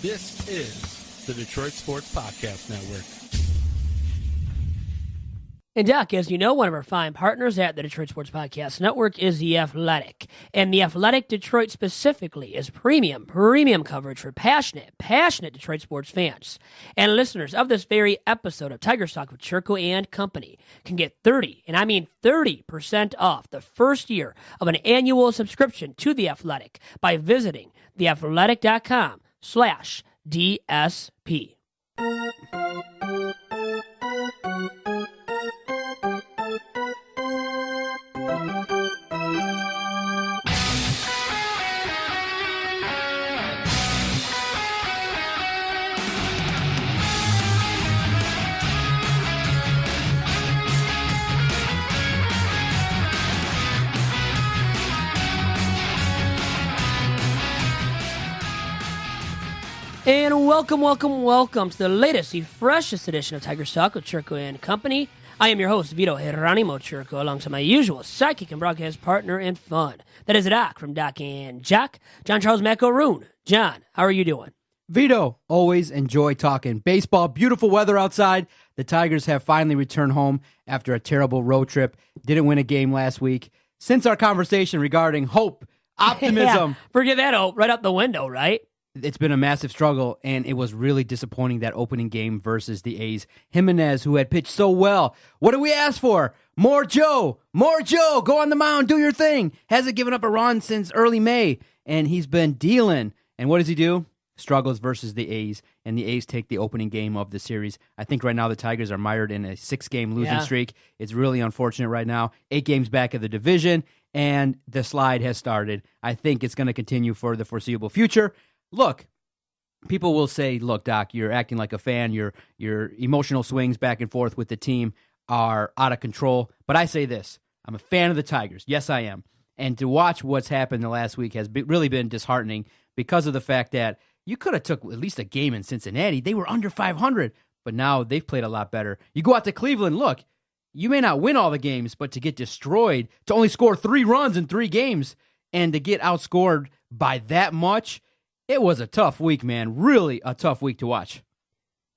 This is the Detroit Sports Podcast Network. And Doc, as you know, one of our fine partners at the Detroit Sports Podcast Network is The Athletic. And The Athletic Detroit specifically is premium coverage for passionate Detroit sports fans. And listeners of this very episode of Tiger Talk with Chirco and Company can get 30% off the first year of an annual subscription to The Athletic by visiting theathletic.com/DSP. And welcome to the latest, the freshest edition of Tiger Talk with Chirco and Company. I am your host, Vito Chirco, alongside my usual sidekick and broadcast partner in fun. That is Doc from Doc and Jack, John Charles Macaroon. John, how are you doing? Vito, always enjoy talking baseball. Beautiful weather outside. The Tigers have finally returned home after a terrible road trip. Didn't win a game last week. Since our conversation regarding hope, optimism. Yeah, forget that hope, right out the window, right? It's been a massive struggle, and it was really disappointing, that opening game versus the A's. Jimenez, who had pitched so well. What do we ask for? More Joe. Go on the mound, do your thing. Hasn't given up a run since early May, and he's been dealing. And what does he do? Struggles versus the A's, and the A's take the opening game of the series. I think right now the Tigers are mired in a 6-game losing streak. It's really unfortunate right now. 8 games back of the division, and the slide has started. I think it's going to continue for the foreseeable future. Look, people will say, look, Doc, you're acting like a fan. Your emotional swings back and forth with the team are out of control. But I say this, I'm a fan of the Tigers. Yes, I am. And to watch what's happened the last week has really been disheartening because of the fact that you could have took at least a game in Cincinnati. They were under 500, but now they've played a lot better. You go out to Cleveland, look, you may not win all the games, but to get destroyed, to only score 3 runs in 3 games, and to get outscored by that much, it was a tough week, man. Really a tough week to watch.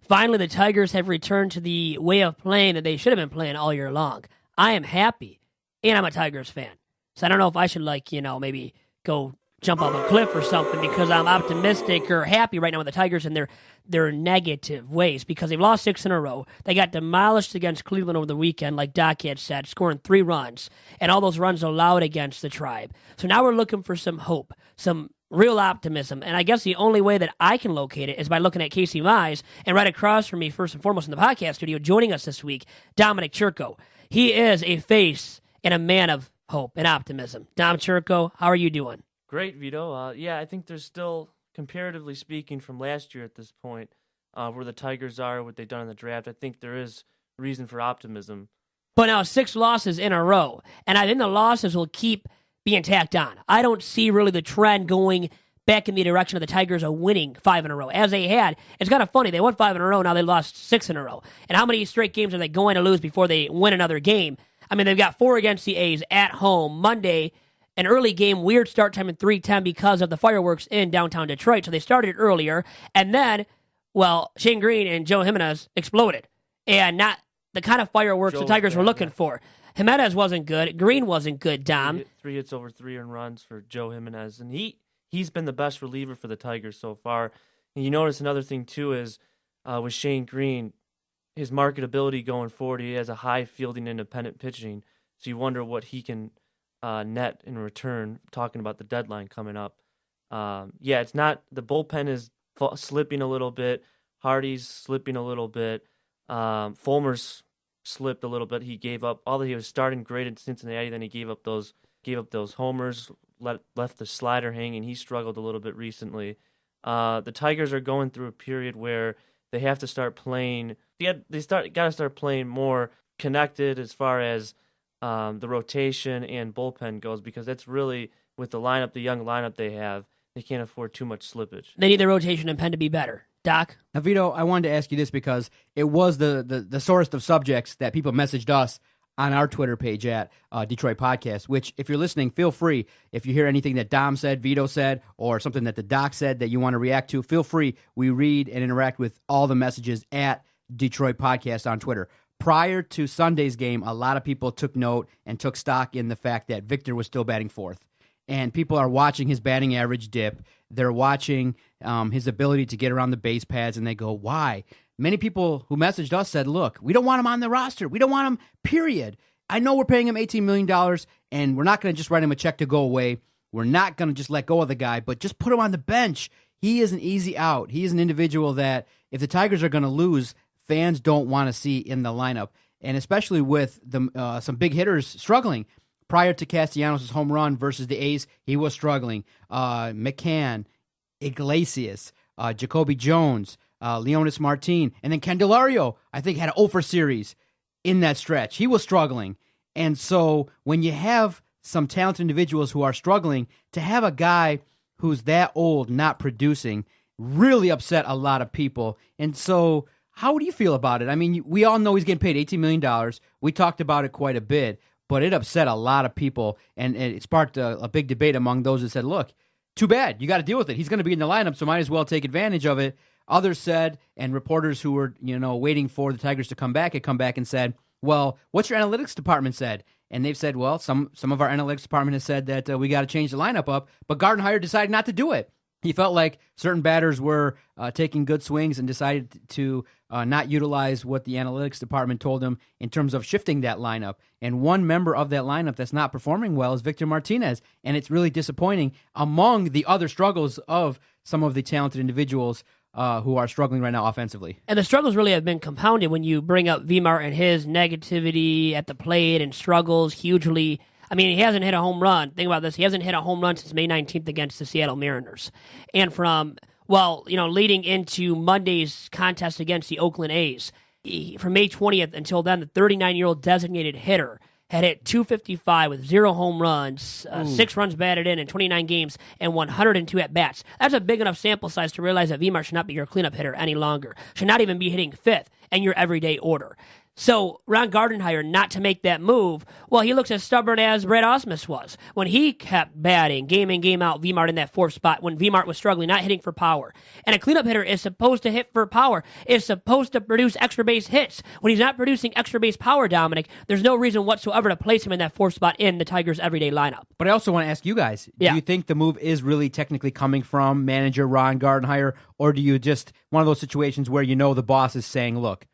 Finally, the Tigers have returned to the way of playing that they should have been playing all year long. I am happy, and I'm a Tigers fan. So I don't know if I should, maybe go jump off a cliff or something because I'm optimistic or happy right now with the Tigers in their negative ways because they've lost 6 in a row. They got demolished against Cleveland over the weekend, like Doc had said, scoring 3 runs, and all those runs allowed against the Tribe. So now we're looking for some hope, some real optimism, and I guess the only way that I can locate it is by looking at Casey Mize, and right across from me, first and foremost in the podcast studio, joining us this week, Dominic Chirco. He is a face and a man of hope and optimism. Dom Chirco, how are you doing? Great, Vito. I think there's still, comparatively speaking, from last year at this point, where the Tigers are, what they've done in the draft, I think there is reason for optimism. But now 6 losses in a row, and I think the losses will keep being tacked on. I don't see really the trend going back in the direction of the Tigers are winning 5 in a row, as they had. It's kind of funny. They won 5 in a row, now they lost 6 in a row. And how many straight games are they going to lose before they win another game? I mean, they've got 4 against the A's at home Monday, an early game, weird start time at 3:10 because of the fireworks in downtown Detroit. So they started earlier, and then, Shane Greene and Joe Jimenez exploded. And not the kind of fireworks the Tigers were looking for. Jimenez wasn't good. Greene wasn't good, Dom. 3 hits over 3 earned runs for Joe Jimenez, and he's been the best reliever for the Tigers so far. And you notice another thing, too, is with Shane Greene, his marketability going forward, he has a high fielding independent pitching, so you wonder what he can net in return, talking about the deadline coming up. It's not, the bullpen is slipping a little bit, Hardy's slipping a little bit, Fulmer's slipped a little bit. He gave up, although he was starting great in Cincinnati, then he gave up those homers, left the slider hanging. He struggled a little bit recently. The Tigers are going through a period where they have to start playing. Got to start playing more connected as far as the rotation and bullpen goes, because that's really, with the young lineup they have, they can't afford too much slippage. They need the rotation and pen to be better. Doc? Now, Vito, I wanted to ask you this because it was the sorest of subjects that people messaged us on our Twitter page at Detroit Podcast, which if you're listening, feel free. If you hear anything that Dom said, Vito said, or something that the doc said that you want to react to, feel free. We read and interact with all the messages at Detroit Podcast on Twitter. Prior to Sunday's game, a lot of people took note and took stock in the fact that Victor was still batting fourth. And people are watching his batting average dip. They're watching his ability to get around the base pads, and they go, why? Many people who messaged us said, look, we don't want him on the roster. We don't want him, period. I know we're paying him $18 million, and we're not going to just write him a check to go away. We're not going to just let go of the guy, but just put him on the bench. He is an easy out. He is an individual that if the Tigers are going to lose, fans don't want to see in the lineup, and especially with some big hitters struggling. Prior to Castellanos' home run versus the A's, he was struggling. McCann, Iglesias, Jacoby Jones, Leonis Martin, and then Candelario, I think, had an 0 for series in that stretch. He was struggling. And so when you have some talented individuals who are struggling, to have a guy who's that old not producing really upset a lot of people. And so how do you feel about it? I mean, we all know he's getting paid $18 million. We talked about it quite a bit. But it upset a lot of people, and it sparked a big debate among those that said, look, too bad. You got to deal with it. He's going to be in the lineup, so might as well take advantage of it. Others said, and reporters who were waiting for the Tigers to come back had come back and said, well, what's your analytics department said? And they've said, well, some of our analytics department has said that we got to change the lineup up, but Gardenhire decided not to do it. He felt like certain batters were taking good swings and decided to not utilize what the analytics department told him in terms of shifting that lineup. And one member of that lineup that's not performing well is Victor Martinez. And it's really disappointing among the other struggles of some of the talented individuals who are struggling right now offensively. And the struggles really have been compounded when you bring up V-Mart and his negativity at the plate and struggles hugely. I mean, he hasn't hit a home run. Think about this. He hasn't hit a home run since May 19th against the Seattle Mariners. And leading into Monday's contest against the Oakland A's, from May 20th until then, the 39-year-old designated hitter had hit .255 with 0 home runs, 6 runs batted in 29 games, and 102 at-bats. That's a big enough sample size to realize that V-Mart should not be your cleanup hitter any longer. Should not even be hitting 5th in your everyday order. So Ron Gardenhire not to make that move, well, he looks as stubborn as Brad Ausmus was when he kept batting game in, game out, V-Mart in that 4th spot when V-Mart was struggling, not hitting for power. And a cleanup hitter is supposed to hit for power, is supposed to produce extra base hits. When he's not producing extra base power, Dominic, there's no reason whatsoever to place him in that 4th spot in the Tigers' everyday lineup. But I also want to ask you guys, do you think the move is really technically coming from manager Ron Gardenhire, or do you just one of those situations where the boss is saying, look,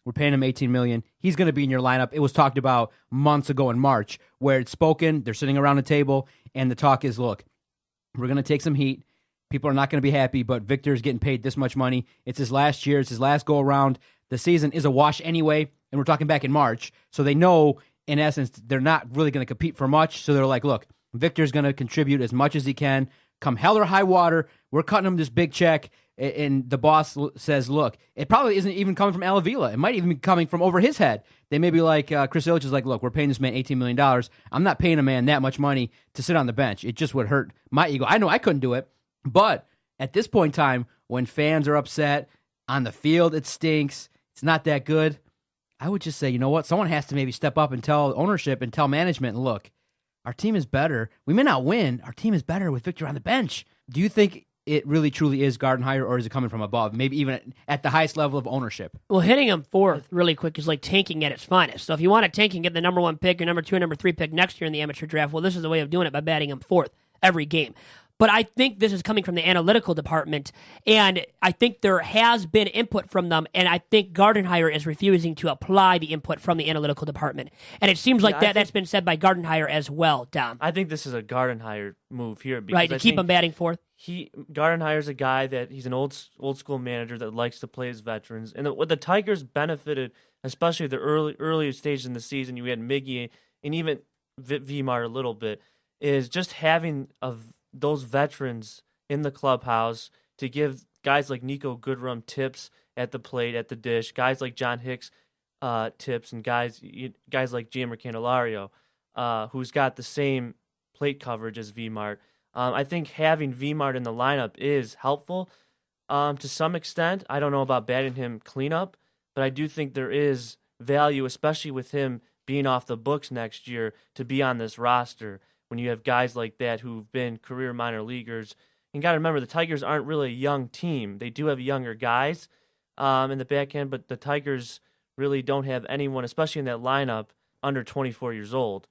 we're paying him $18 million. He's going to be in your lineup. It was talked about months ago in March where it's spoken. They're sitting around the table, and the talk is, look, we're going to take some heat. People are not going to be happy, but Victor's getting paid this much money. It's his last year. It's his last go-around. The season is a wash anyway, and we're talking back in March. So they know, in essence, they're not really going to compete for much. So they're like, look, Victor's going to contribute as much as he can. Come hell or high water, we're cutting him this big check. And the boss says, look, it probably isn't even coming from Al Avila. It might even be coming from over his head. They may be like, Chris Ilitch is like, look, we're paying this man $18 million. I'm not paying a man that much money to sit on the bench. It just would hurt my ego. I know I couldn't do it. But at this point in time, when fans are upset, on the field it stinks, it's not that good, I would just say, you know what? Someone has to maybe step up and tell ownership and tell management, look, our team is better. We may not win. Our team is better with Victor on the bench. Do you think it really truly is Gardenhire, or is it coming from above, maybe even at the highest level of ownership? Well, hitting him 4th really quick is like tanking at its finest. So if you want to tank and get the number 1 pick or number 2 or number 3 pick next year in the amateur draft, well, this is the way of doing it by batting him 4th every game. But I think this is coming from the analytical department, and I think there has been input from them, and I think Gardenhire is refusing to apply the input from the analytical department. And it seems like that's been said by Gardenhire as well, Dom. I think this is a Gardenhire move here. Because right, to keep him batting 4th? Gardenhire's a guy that he's an old school manager that likes to play his veterans. And what the Tigers benefited, especially the earlier stages in the season, you had Miggy and even V-Mart a little bit, is just having those veterans in the clubhouse to give guys like Nico Goodrum tips at the plate, at the dish, guys like John Hicks tips, and guys like Jeimer Candelario, who's got the same plate coverage as V-Mart. I think having V-Mart in the lineup is helpful to some extent. I don't know about batting him cleanup, but I do think there is value, especially with him being off the books next year to be on this roster when you have guys like that who've been career minor leaguers. You got to remember, the Tigers aren't really a young team. They do have younger guys in the back end, but the Tigers really don't have anyone, especially in that lineup, under 24 years old.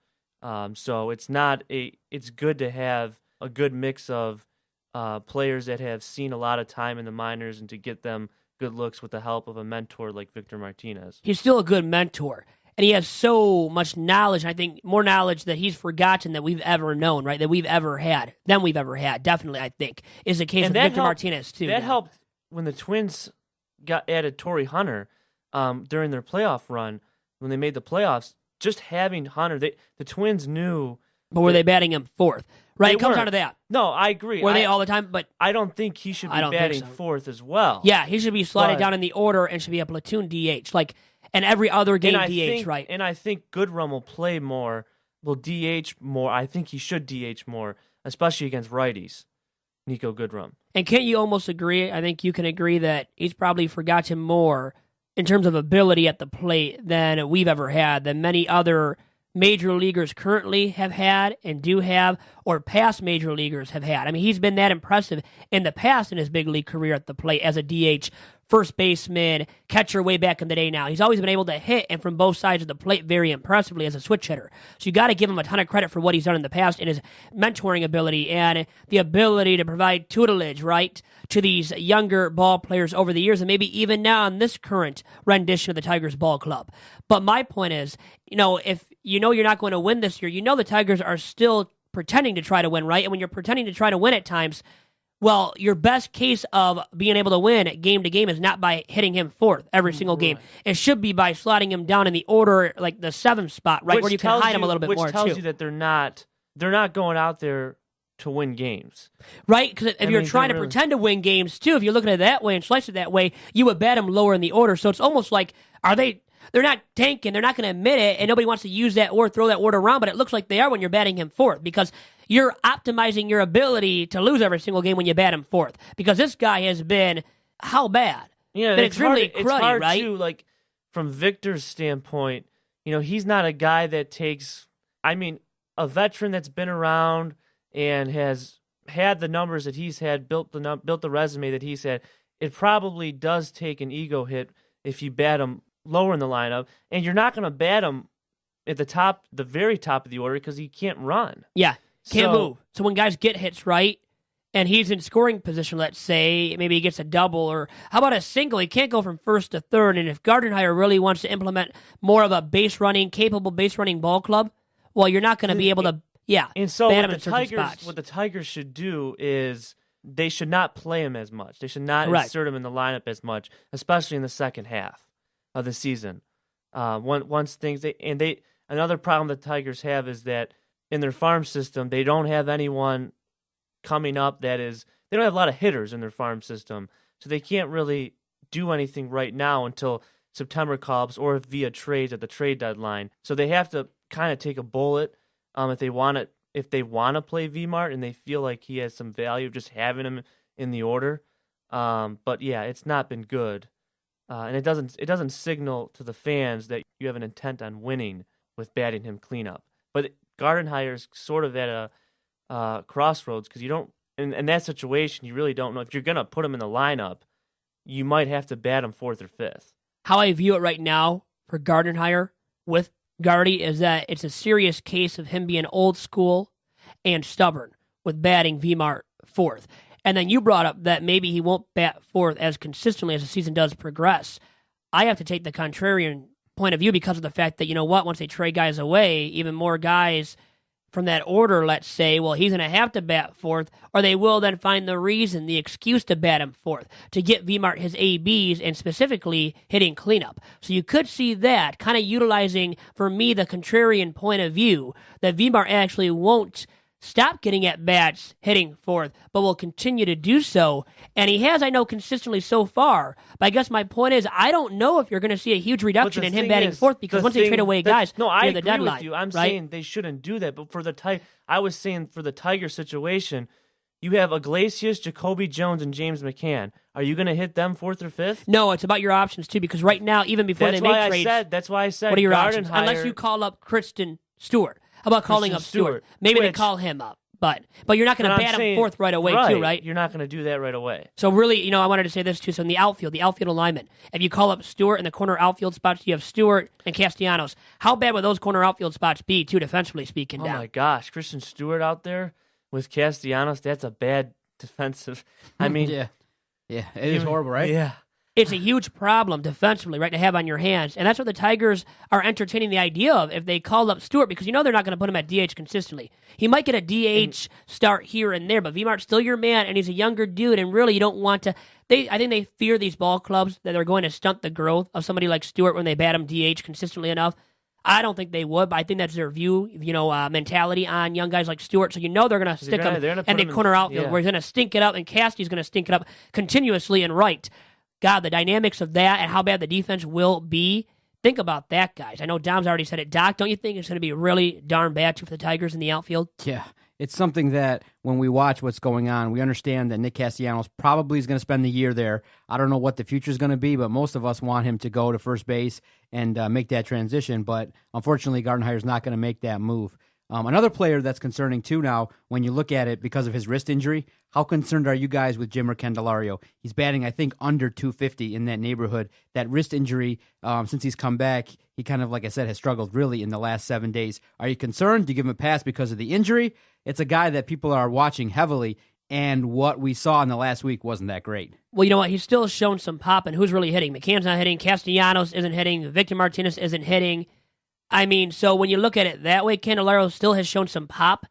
So it's good to have a good mix of players that have seen a lot of time in the minors and to get them good looks with the help of a mentor like Victor Martinez. He's still a good mentor. And he has so much knowledge, I think more knowledge that he's forgotten that we've ever known, right? That we've ever had, definitely, I think, is the case with Victor Martinez, too. That helped when the Twins added Torrey Hunter during their playoff run, when they made the playoffs. Just having Hunter, the Twins knew. But were they batting him fourth? Right, it comes down to that. No, I agree. Were they all the time? But I don't think he should be batting fourth as well. Yeah, he should be slotted down in the order and should be a platoon DH. And every other game DH, right? And I think Goodrum will play more, will DH more. I think he should DH more, especially against righties, Nico Goodrum. And can't you almost agree? I think you can agree that he's probably forgotten more in terms of ability at the plate than we've ever had, than many other major leaguers currently have had and do have, or past major leaguers have had. I mean, he's been that impressive in the past in his big league career at the plate as a DH, first baseman, catcher way back in the day now. He's always been able to hit, and from both sides of the plate very impressively as a switch hitter. So you got to give him a ton of credit for what he's done in the past and his mentoring ability and the ability to provide tutelage, right, to these younger ball players over the years and maybe even now in this current rendition of the Tigers ball club. But my point is, if you know you're not going to win this year, the Tigers are still pretending to try to win, right? And when you're pretending to try to win at times, well, your best case of being able to win game to game is not by hitting him fourth every single game. It should be by slotting him down in the order, like the seventh spot, right, where you can hide him a little bit more, Which tells you that they're not going out there to win games. Right? Because if you're trying to pretend to win games, too, if you're looking at it that way and slice it that way, you would bat him lower in the order. So it's almost like, they're not tanking, they're not going to admit it, and nobody wants to use that or throw that word around, but it looks like they are when you're batting him fourth, because you're optimizing your ability to lose every single game when you bat him fourth. Because this guy has been, how bad? Yeah, been extremely cruddy, it's hard right? Too, from Victor's standpoint, he's not a guy that takes, a veteran that's been around and has had the numbers that he's had, built the resume that he's had. It probably does take an ego hit if you bat him lower in the lineup, and you're not going to bat him at the very top of the order because he can't run. Yeah, can't move. So when guys get hits, right, and he's in scoring position, let's say, maybe he gets a double, or how about a single? He can't go from first to third, and if Gardenhire really wants to implement more of a capable base running ball club, well, you're not going to be able to, And so bat him in certain spots. What the Tigers should do is they should not play him as much. They should not insert him in the lineup as much, especially in the second half of the season. Once things another problem the Tigers have is that in their farm system they don't have anyone coming up they don't have a lot of hitters in their farm system, so they can't really do anything right now until September comes or via trades at the trade deadline. So they have to kind of take a bullet if they want to play V-Mart and they feel like he has some value just having him in the order. But yeah, it's not been good. And it doesn't signal to the fans that you have an intent on winning with batting him cleanup. But Gardenhire is sort of at a crossroads because you don't, in that situation, you really don't know. If you're going to put him in the lineup, you might have to bat him fourth or fifth. How I view it right now for Gardenhire with Gardy is that it's a serious case of him being old school and stubborn with batting V-Mart fourth. And then you brought up that maybe he won't bat fourth as consistently as the season does progress. I have to take the contrarian point of view because of the fact that, once they trade guys away, even more guys from that order, let's say, well, he's going to have to bat fourth, or they will then find the excuse to bat him fourth, to get V-Mart his ABs and specifically hitting cleanup. So you could see that kind of utilizing, for me, the contrarian point of view, that V-Mart actually won't stop getting at bats hitting fourth, but will continue to do so. And he has, I know, consistently so far. But I guess my point is, I don't know if you're going to see a huge reduction in him batting fourth because once they trade away guys near the deadline. With you. I'm saying they shouldn't do that. But I was saying for the Tiger situation, You have Iglesias, Jacoby Jones, and James McCann. Are you going to hit them 4th or 5th? No, it's about your options too, because right now, even before they make trades, that's why I said. What are your options? Gardenhire, Unless you call up Kristen Stewart. How about calling up Stewart? Maybe they call him up, but you're not going to bat him 4th right away, too, right? You're not going to do that right away. So really, I wanted to say this too. So in the outfield alignment, if you call up Stewart in the corner outfield spots, you have Stewart and Castellanos. How bad would those corner outfield spots be, too, defensively speaking? Oh my gosh, Kristen Stewart out there with Castellanos, that's a bad defensive. I mean, yeah, it is horrible, right? Yeah. It's a huge problem defensively, right, to have on your hands. And that's what the Tigers are entertaining the idea of if they call up Stewart, because they're not going to put him at DH consistently. He might get a DH start here and there, but V-Mart's still your man, and he's a younger dude, and really you don't want to. I think they fear these ball clubs that they're going to stunt the growth of somebody like Stewart when they bat him DH consistently enough. I don't think they would, but I think that's their view, mentality on young guys like Stewart. So they're going to stick him in the corner outfield, where he's going to stink it up, and Casty's going to stink it up continuously and right. God, the dynamics of that and how bad the defense will be. Think about that, guys. I know Dom's already said it. Doc, don't you think it's going to be really darn bad for the Tigers in the outfield? Yeah. It's something that when we watch what's going on, we understand that Nick Castellanos probably is going to spend the year there. I don't know what the future is going to be, but most of us want him to go to first base and make that transition. But unfortunately, Gardenhire is not going to make that move. Another player that's concerning too now, when you look at it because of his wrist injury, how concerned are you guys with Jeimer Candelario? He's batting, I think, under 250 in that neighborhood. That wrist injury, since he's come back, he kind of, like I said, has struggled really in the last 7 days. Are you concerned? Do you give him a pass because of the injury? It's a guy that people are watching heavily, and what we saw in the last week wasn't that great. Well, you know what? He's still shown some pop, and who's really hitting? McCann's not hitting. Castellanos isn't hitting. Victor Martinez isn't hitting. I mean, so when you look at it that way, Candelario still has shown some pop.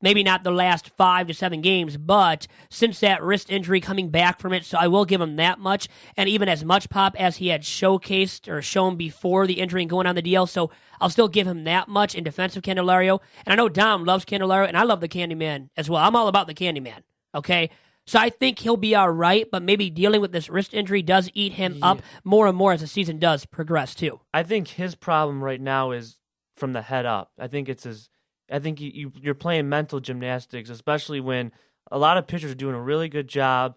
Maybe not the last 5 to 7 games, but since that wrist injury coming back from it, so I will give him that much, and even as much pop as he had showcased or shown before the injury and going on the DL, so I'll still give him that much in defense of Candelario. And I know Dom loves Candelario, and I love the Candyman as well. I'm all about the Candyman, okay? So I think he'll be all right, but maybe dealing with this wrist injury does eat him up more and more as the season does progress, too. I think his problem right now is from the head up. I think it's his... I think you're playing mental gymnastics, especially when a lot of pitchers are doing a really good job.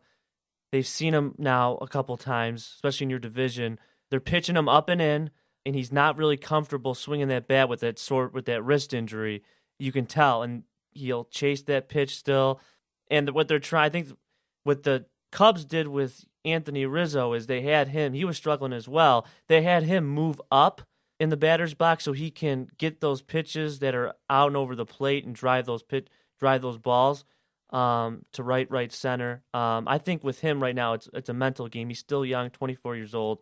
They've seen him now a couple times, especially in your division. They're pitching him up and in, and he's not really comfortable swinging that bat with that wrist injury. You can tell, and he'll chase that pitch still. And what they're trying, I think, what the Cubs did with Anthony Rizzo is they had him. He was struggling as well. They had him move up in the batter's box so he can get those pitches that are out and over the plate and drive those balls to right center. I think with him right now, it's a mental game. He's still young, 24 years old.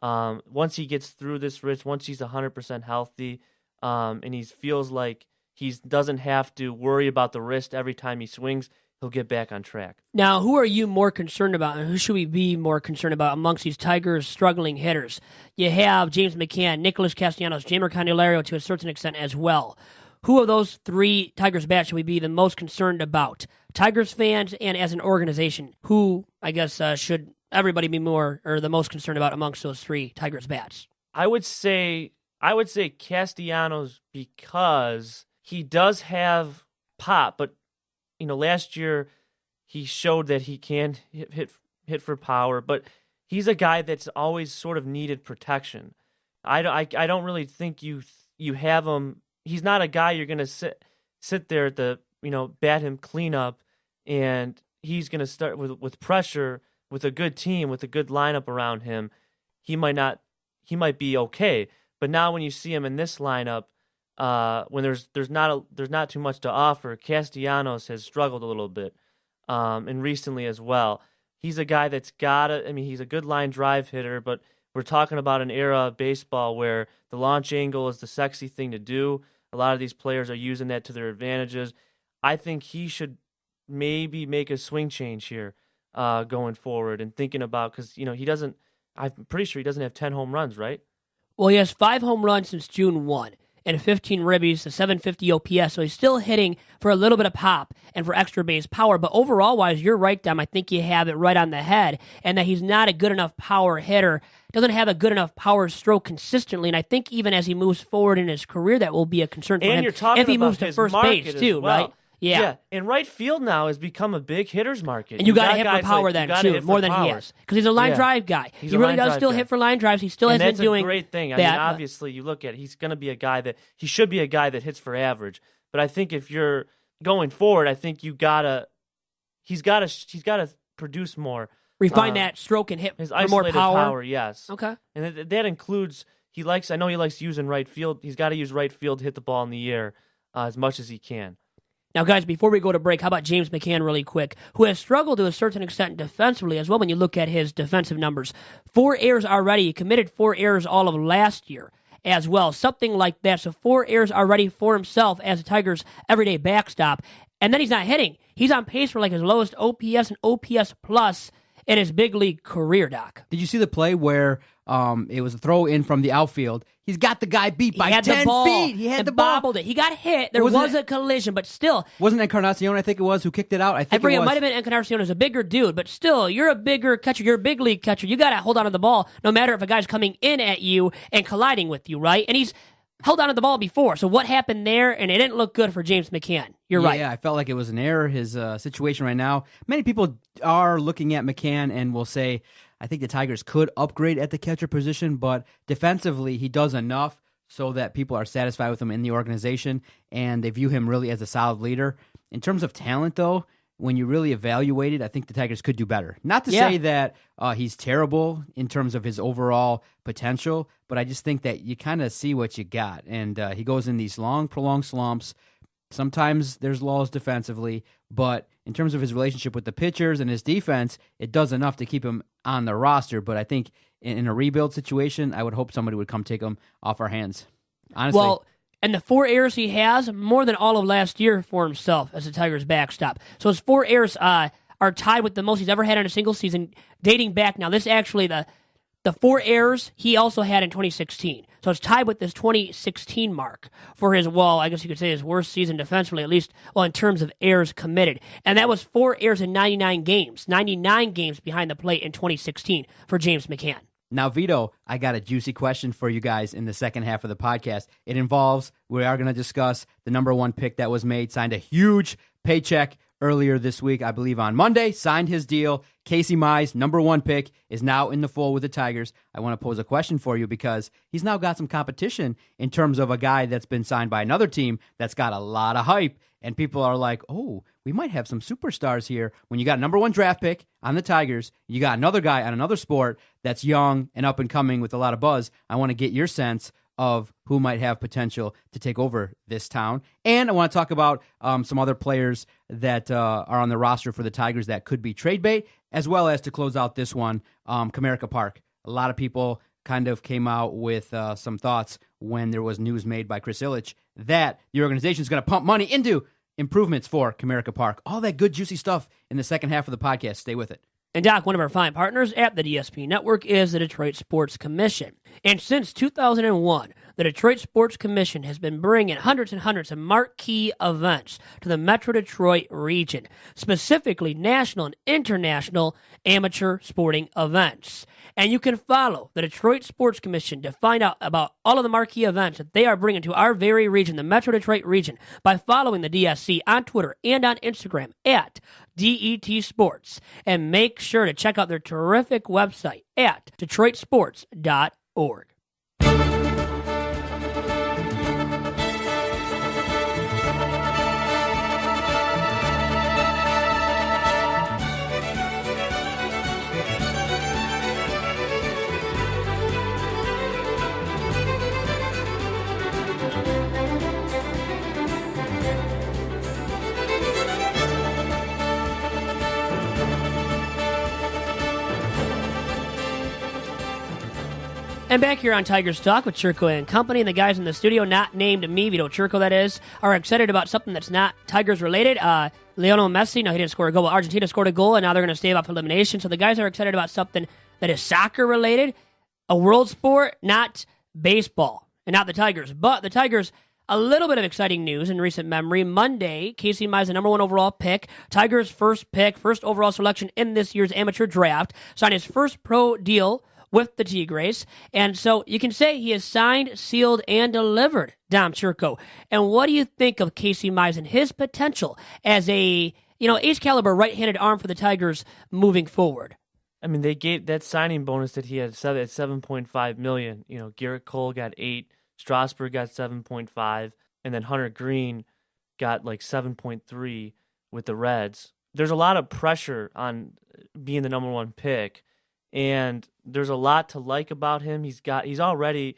Once he gets through this wrist, once he's 100% healthy, and he feels like he doesn't have to worry about the wrist every time he swings, he'll get back on track. Now, who are you more concerned about, and who should we be more concerned about amongst these Tigers struggling hitters? You have James McCann, Nicholas Castellanos, Jeimer Candelario to a certain extent as well. Who of those 3 Tigers bats should we be the most concerned about? Tigers fans and as an organization, who, I guess, should everybody be more or the most concerned about amongst those 3 Tigers bats? I would say Castellanos because he does have pop, but last year he showed that he can hit for power, but he's a guy that's always sort of needed protection. I don't really think you have him. He's not a guy you're going to sit there at the bat him cleanup, and he's going to start with pressure with a good team with a good lineup around him. He might be okay, but now when you see him in this lineup. When there's not too much to offer, Castellanos has struggled a little bit, and recently as well. He's a guy that's he's a good line drive hitter, but we're talking about an era of baseball where the launch angle is the sexy thing to do. A lot of these players are using that to their advantages. I think he should maybe make a swing change here, going forward and thinking about, because he doesn't. I'm pretty sure he doesn't have 10 home runs, right? Well, he has 5 home runs since June 1. And 15 ribbies, a 750 OPS, so he's still hitting for a little bit of pop and for extra base power. But overall-wise, you're right, Dom. I think you have it right on the head, and that he's not a good enough power hitter, doesn't have a good enough power stroke consistently. And I think even as he moves forward in his career, that will be a concern for him. And you're talking if he about moves to his first market base as too, well. right? Yeah. And right field now has become a big hitter's market. And you got to hit for guys power like- then, you gotta too, hit for more than he power. is. Because he's a line Yeah. drive guy. He's He a really line does drive still guy. hit for line drives. He still And has been that's doing a great thing. I that. mean, obviously, you look at he's going to be a guy that he should be a guy that hits for average. But I think if you're going forward, I think he's got to produce more. refine that stroke and hit His for more isolated power. yes. Okay. And that includes I know he likes using right field. He's got to use right field to hit the ball in the air as much as he can. Now, guys, before we go to break, how about James McCann really quick, who has struggled to a certain extent defensively as well when you look at his defensive numbers. 4 errors already. He committed 4 errors all of last year as well, something like that. So 4 errors already for himself as the Tigers' everyday backstop. And then he's not hitting. He's on pace for like his lowest OPS and OPS plus in his big league career, Doc. Did you see the play where it was a throw in from the outfield? He's got the guy beat by He had 10 the ball feet. He had and the ball. bobbled it. He got hit. There Wasn't was a collision, but still. Wasn't Encarnacion, I think it was, who kicked it out? I I think forget, it it was. might have been Encarnacion as a bigger dude, but still, you're a bigger catcher. You're a big league catcher. You got to hold on to the ball no matter if a guy's coming in at you and colliding with you, right? And he's held on to the ball before. So what happened there? And it didn't look good for James McCann. You're right. Yeah, I felt like it was an error. His situation right now, many people are looking at McCann and will say, I think the Tigers could upgrade at the catcher position, but defensively, he does enough so that people are satisfied with him in the organization, and they view him really as a solid leader. In terms of talent, though, when you really evaluate it, I think the Tigers could do better. Not to say that he's terrible in terms of his overall potential, but I just think that you kind of see what you got, and he goes in these long, prolonged slumps. Sometimes there's lulls defensively, but in terms of his relationship with the pitchers and his defense, it does enough to keep him on the roster. But I think in a rebuild situation, I would hope somebody would come take him off our hands. Honestly. Well, and the 4 errors he has, more than all of last year for himself as a Tigers backstop. So his 4 errors are tied with the most he's ever had in a single season, dating back. Now, this actually, the 4 errors he also had in 2016. So it's tied with this 2016 mark for his, well, I guess you could say his worst season defensively, at least, well, in terms of errors committed. And that was 4 errors in 99 games. 99 games behind the plate in 2016 for James McCann. Now, Vito, I got a juicy question for you guys in the second half of the podcast. It involves, we are going to discuss the number 1 pick that was made, signed a huge paycheck earlier this week, I believe on Monday, signed his deal. Casey Mize, number 1 pick, is now in the fold with the Tigers. I want to pose a question for you because he's now got some competition in terms of a guy that's been signed by another team that's got a lot of hype. And people are like, oh, we might have some superstars here. When you got a number 1 draft pick on the Tigers, you got another guy on another sport that's young and up and coming with a lot of buzz. I want to get your sense of who might have potential to take over this town. And I want to talk about some other players that are on the roster for the Tigers that could be trade bait, as well as to close out this one, Comerica Park. A lot of people kind of came out with some thoughts when there was news made by Chris Ilitch that the organization is going to pump money into improvements for Comerica Park. All that good, juicy stuff in the second half of the podcast. Stay with it. And Doc, one of our fine partners at the DSP Network is the Detroit Sports Commission. And since 2001, the Detroit Sports Commission has been bringing hundreds and hundreds of marquee events to the Metro Detroit region, specifically national and international amateur sporting events. And you can follow the Detroit Sports Commission to find out about all of the marquee events that they are bringing to our very region, the Metro Detroit region, by following the DSC on Twitter and on Instagram at DET Sports. And make sure to check out their terrific website at DetroitSports.org. And back here on Tigers Talk with Chirco and Company, and the guys in the studio, not named me, Vito Chirco, that is, are excited about something that's not Tigers related. Lionel Messi, no, he didn't score a goal, but Argentina scored a goal, and now they're going to stave off elimination. So the guys are excited about something that is soccer related, a world sport, not baseball, and not the Tigers. But the Tigers, a little bit of exciting news in recent memory. Monday, Casey Mize, the number 1 overall pick, Tigers' first pick, first overall selection in this year's amateur draft, signed his first pro deal with the Tigres. And so you can say he is signed, sealed, and delivered, Dom Chirco. And what do you think of Casey Mize and his potential as a ace caliber right-handed arm for the Tigers moving forward? I mean, they gave that signing bonus that he had at $7.5 million. Garrett Cole got 8, Strasburg got 7.5, and then Hunter Green got like 7.3 with the Reds. There's a lot of pressure on being the number 1 pick, and there's a lot to like about him. He's already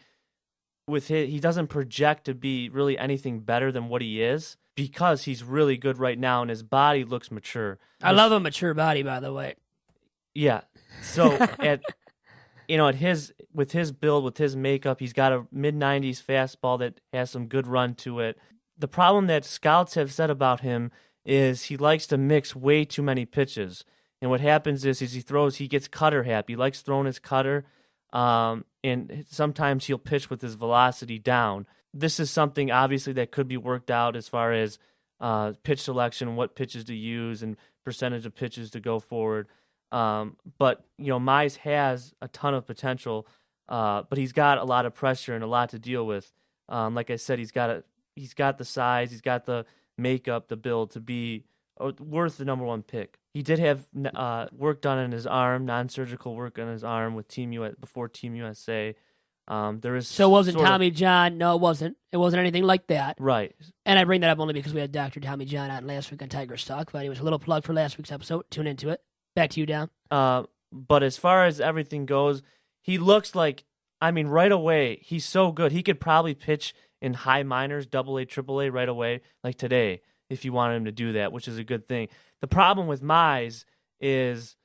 he doesn't project to be really anything better than what he is because he's really good right now and his body looks mature. I love a mature body, by the way. Yeah. So with his build, with his makeup, he's got a mid-90s fastball that has some good run to it. The problem that scouts have said about him is he likes to mix way too many pitches. And what happens is he gets cutter happy. He likes throwing his cutter, and sometimes he'll pitch with his velocity down. This is something, obviously, that could be worked out as far as pitch selection, what pitches to use, and percentage of pitches to go forward. But Mize has a ton of potential, but he's got a lot of pressure and a lot to deal with. Like I said, he's got the size, he's got the makeup, the build to be worth the number 1 pick. He did have work done on his arm, non-surgical work on his arm with before Team USA. There is so it wasn't Tommy John. No, it wasn't. It wasn't anything like that. Right. And I bring that up only because we had Dr. Tommy John on last week on Tigers Talk. But it was a little plug for last week's episode. Tune into it. Back to you, Dom. But as far as everything goes, he looks like, right away, he's so good. He could probably pitch in high minors, AA, AAA right away, like today, if you wanted him to do that, which is a good thing. The problem with Mize is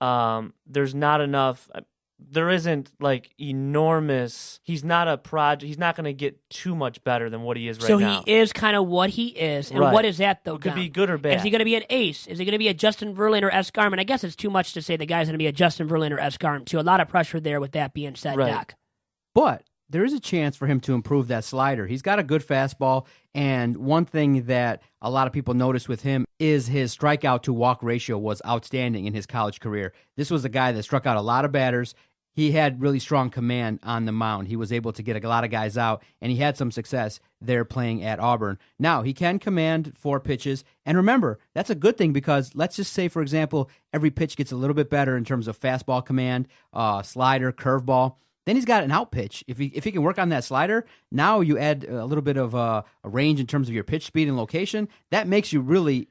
there's not enough. There isn't like enormous. He's not a project. He's not going to get too much better than what he is right now. So he is kind of what he is. And right. What is that, though? It could Dom? be good or bad. Is he going to be an ace? Is he going to be a Justin Verlander-esque arm? And I guess it's too much to say the guy's going to be a Justin Verlander-esque arm, too. A lot of pressure there with that being said, right. Doc. But there is a chance for him to improve that slider. He's got a good fastball, and one thing that a lot of people noticed with him is his strikeout to walk ratio was outstanding in his college career. This was a guy that struck out a lot of batters. He had really strong command on the mound. He was able to get a lot of guys out, and he had some success there playing at Auburn. Now, he can command 4 pitches, and remember, that's a good thing because let's just say, for example, every pitch gets a little bit better in terms of fastball command, slider, curveball. Then he's got an out pitch. If he can work on that slider, now you add a little bit of a range in terms of your pitch speed and location. That makes you really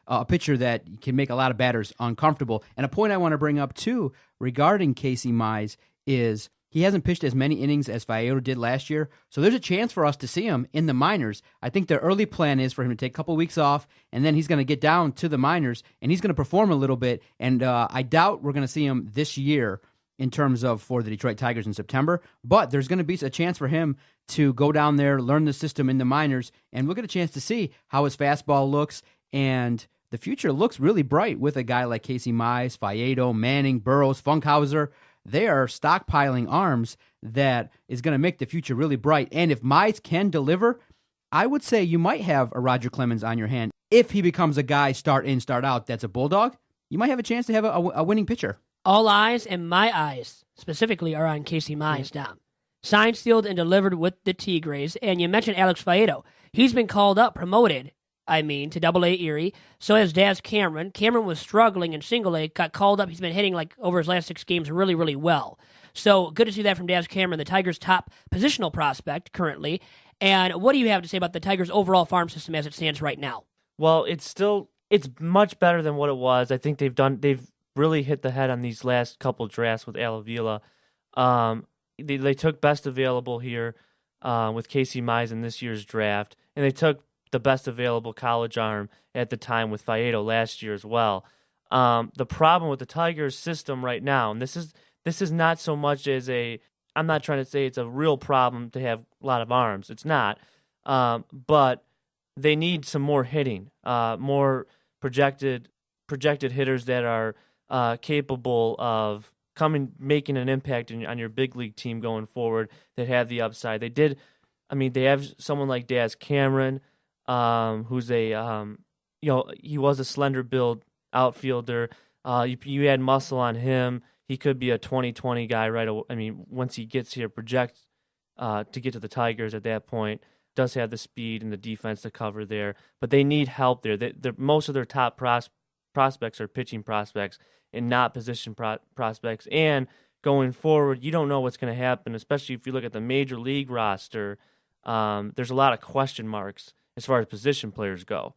a pitcher that can make a lot of batters uncomfortable. And a point I want to bring up, too, regarding Casey Mize is he hasn't pitched as many innings as Vito did last year, so there's a chance for us to see him in the minors. I think the early plan is for him to take a couple weeks off, and then he's going to get down to the minors, and he's going to perform a little bit, and I doubt we're going to see him this year in terms of for the Detroit Tigers in September, but there's going to be a chance for him to go down there, learn the system in the minors, and we'll get a chance to see how his fastball looks. And the future looks really bright with a guy like Casey Mize, Vieto, Manning, Burrows, Funkhauser. They are stockpiling arms that is going to make the future really bright. And if Mize can deliver, I would say you might have a Roger Clemens on your hand. If he becomes a guy start in, start out that's a bulldog, you might have a chance to have a winning pitcher. All eyes and my eyes specifically are on Casey Mize, Dom. Signed, sealed, and delivered with the Tigres. And you mentioned Alex Vieto. He's been called up, promoted, to Double-A Erie. So has Daz Cameron. Cameron was struggling in Single-A, got called up. He's been hitting over his last 6 games really, really well. So good to see that from Daz Cameron, the Tigers' top positional prospect currently. And what do you have to say about the Tigers' overall farm system as it stands right now? Well, it's much better than what it was. I think they've really hit the head on these last couple drafts with Al Avila. They took best available here with Casey Mize in this year's draft, and they took the best available college arm at the time with Vieto last year as well. The problem with the Tigers system right now, and this is not so much as I'm not trying to say it's a real problem to have a lot of arms. It's not. But they need some more hitting, more projected hitters that are capable of making an impact on your big league team going forward that have the upside. They have someone like Daz Cameron, who's he was a slender build outfielder. You had muscle on him. he could be a 2020 guy right away. I mean, once he gets here, projects to get to the Tigers at that point. Does have the speed and the defense to cover there, but they need help there. Most of their top prospects are pitching prospects and not position prospects. And going forward, you don't know what's going to happen, especially if you look at the major league roster. There's a lot of question marks as far as position players go.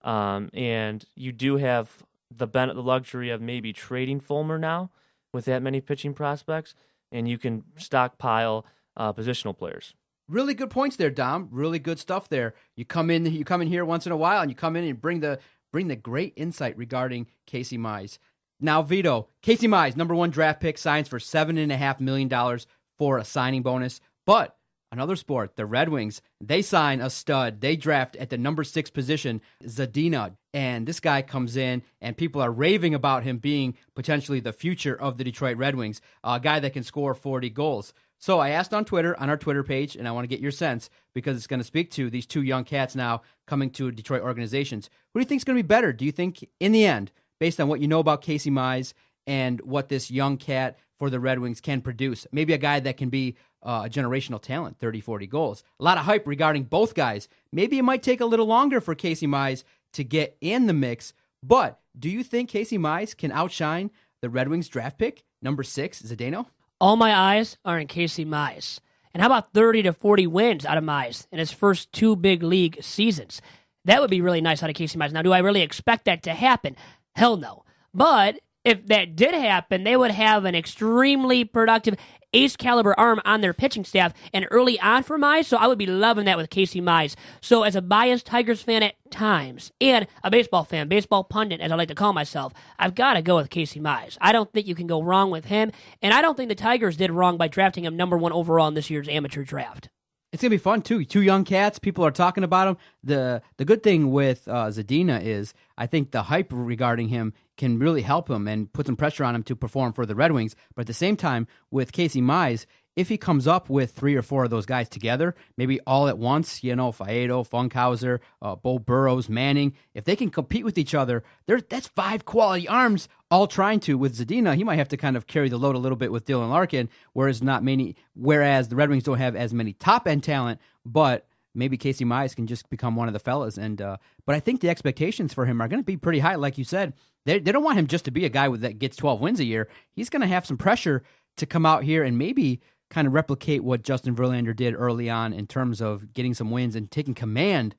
And you do have the luxury of maybe trading Fulmer now with that many pitching prospects, and you can stockpile positional players. Really good points there, Dom. Really good stuff there. You come in here once in a while, and you come in and bring the great insight regarding Casey Mize. Now, Vito, Casey Mize, number 1 draft pick, signs for $7.5 million for a signing bonus. But another sport, the Red Wings, they sign a stud. They draft at the number 6 position, Zadina. And this guy comes in, and people are raving about him being potentially the future of the Detroit Red Wings, a guy that can score 40 goals. So I asked on Twitter, on our Twitter page, and I want to get your sense because it's going to speak to these 2 young cats now coming to Detroit organizations. Who do you think is going to be better? Do you think, in the end, based on what you know about Casey Mize and what this young cat for the Red Wings can produce, maybe a guy that can be a generational talent, 30, 40 goals? A lot of hype regarding both guys. Maybe it might take a little longer for Casey Mize to get in the mix, but do you think Casey Mize can outshine the Red Wings draft pick, number 6, Zadina? All my eyes are in Casey Mize. And how about 30 to 40 wins out of Mize in his first 2 big league seasons? That would be really nice out of Casey Mize. Now, do I really expect that to happen? Hell no. But if that did happen, they would have an extremely productive ace-caliber arm on their pitching staff and early on for Mize, so I would be loving that with Casey Mize. So as a biased Tigers fan at times, and a baseball fan, baseball pundit, as I like to call myself, I've got to go with Casey Mize. I don't think you can go wrong with him, and I don't think the Tigers did wrong by drafting him number 1 overall in this year's amateur draft. It's going to be fun, too. 2 young cats. People are talking about him. The good thing with Zadina is I think the hype regarding him can really help him and put some pressure on him to perform for the Red Wings. But at the same time, with Casey Mize, if he comes up with 3 or 4 of those guys together, maybe all at once, Faedo, Funkhauser, Bo Burrows, Manning, if they can compete with each other, that's 5 quality arms all trying to. With Zadina, he might have to kind of carry the load a little bit with Dylan Larkin, whereas the Red Wings don't have as many top-end talent, but maybe Casey Mize can just become one of the fellas. But I think the expectations for him are going to be pretty high, like you said. They don't want him just to be a guy that gets 12 wins a year. He's going to have some pressure to come out here and maybe kind of replicate what Justin Verlander did early on in terms of getting some wins and taking command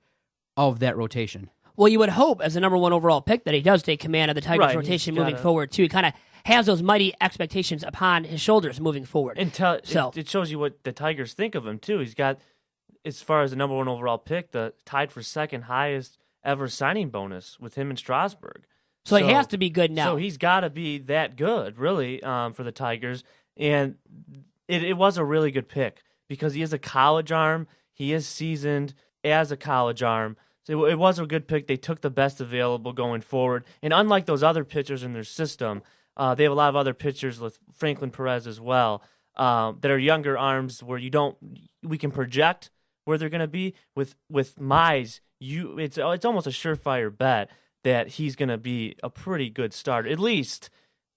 of that rotation. Well, you would hope as the number 1 overall pick that he does take command of the Tigers rotation moving forward, too. He kind of has those mighty expectations upon his shoulders moving forward. And it shows you what the Tigers think of him, too. He's got, as far as the number 1 overall pick, tied for second highest ever signing bonus with him in Strasburg. So he has to be good now. So he's got to be that good, really, for the Tigers. And it was a really good pick because he is a college arm. He is seasoned as a college arm. So it was a good pick. They took the best available going forward. And unlike those other pitchers in their system, they have a lot of other pitchers with Franklin Perez as well that are younger arms where we can project where they're going to be. With Mize, it's almost a surefire bet that he's going to be a pretty good starter, at least,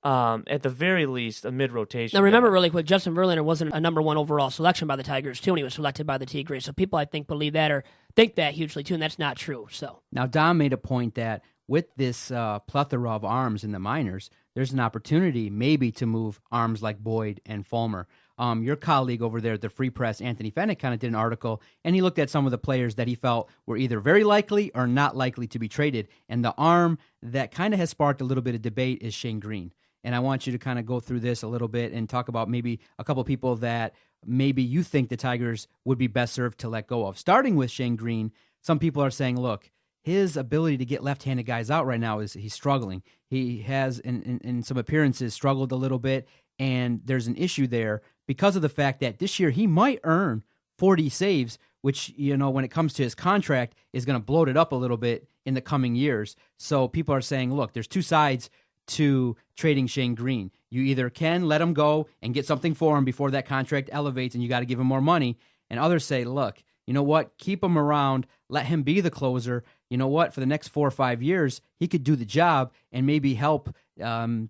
at the very least, a mid-rotation. Now, remember really quick, Justin Verlander wasn't a number 1 overall selection by the Tigers, too, when he was selected by the Tigres. So people, I think, believe that or think that hugely, too, and that's not true. So now, Dom made a point that with this plethora of arms in the minors, there's an opportunity maybe to move arms like Boyd and Fulmer. Your colleague over there at the Free Press, Anthony Fennick, kind of did an article, and he looked at some of the players that he felt were either very likely or not likely to be traded. And the arm that kind of has sparked a little bit of debate is Shane Greene. And I want you to kind of go through this a little bit and talk about maybe a couple people that maybe you think the Tigers would be best served to let go of. Starting with Shane Greene, some people are saying, look, his ability to get left-handed guys out right now is he's struggling. He has, in some appearances, struggled a little bit, and there's an issue there because of the fact that this year he might earn 40 saves, which, when it comes to his contract, is going to bloat it up a little bit in the coming years. So people are saying, look, there's 2 sides to trading Shane Greene. You either can let him go and get something for him before that contract elevates and you got to give him more money, and others say, look, you know what? Keep him around. Let him be the closer. You know what? For the next 4 or 5 years, he could do the job and maybe help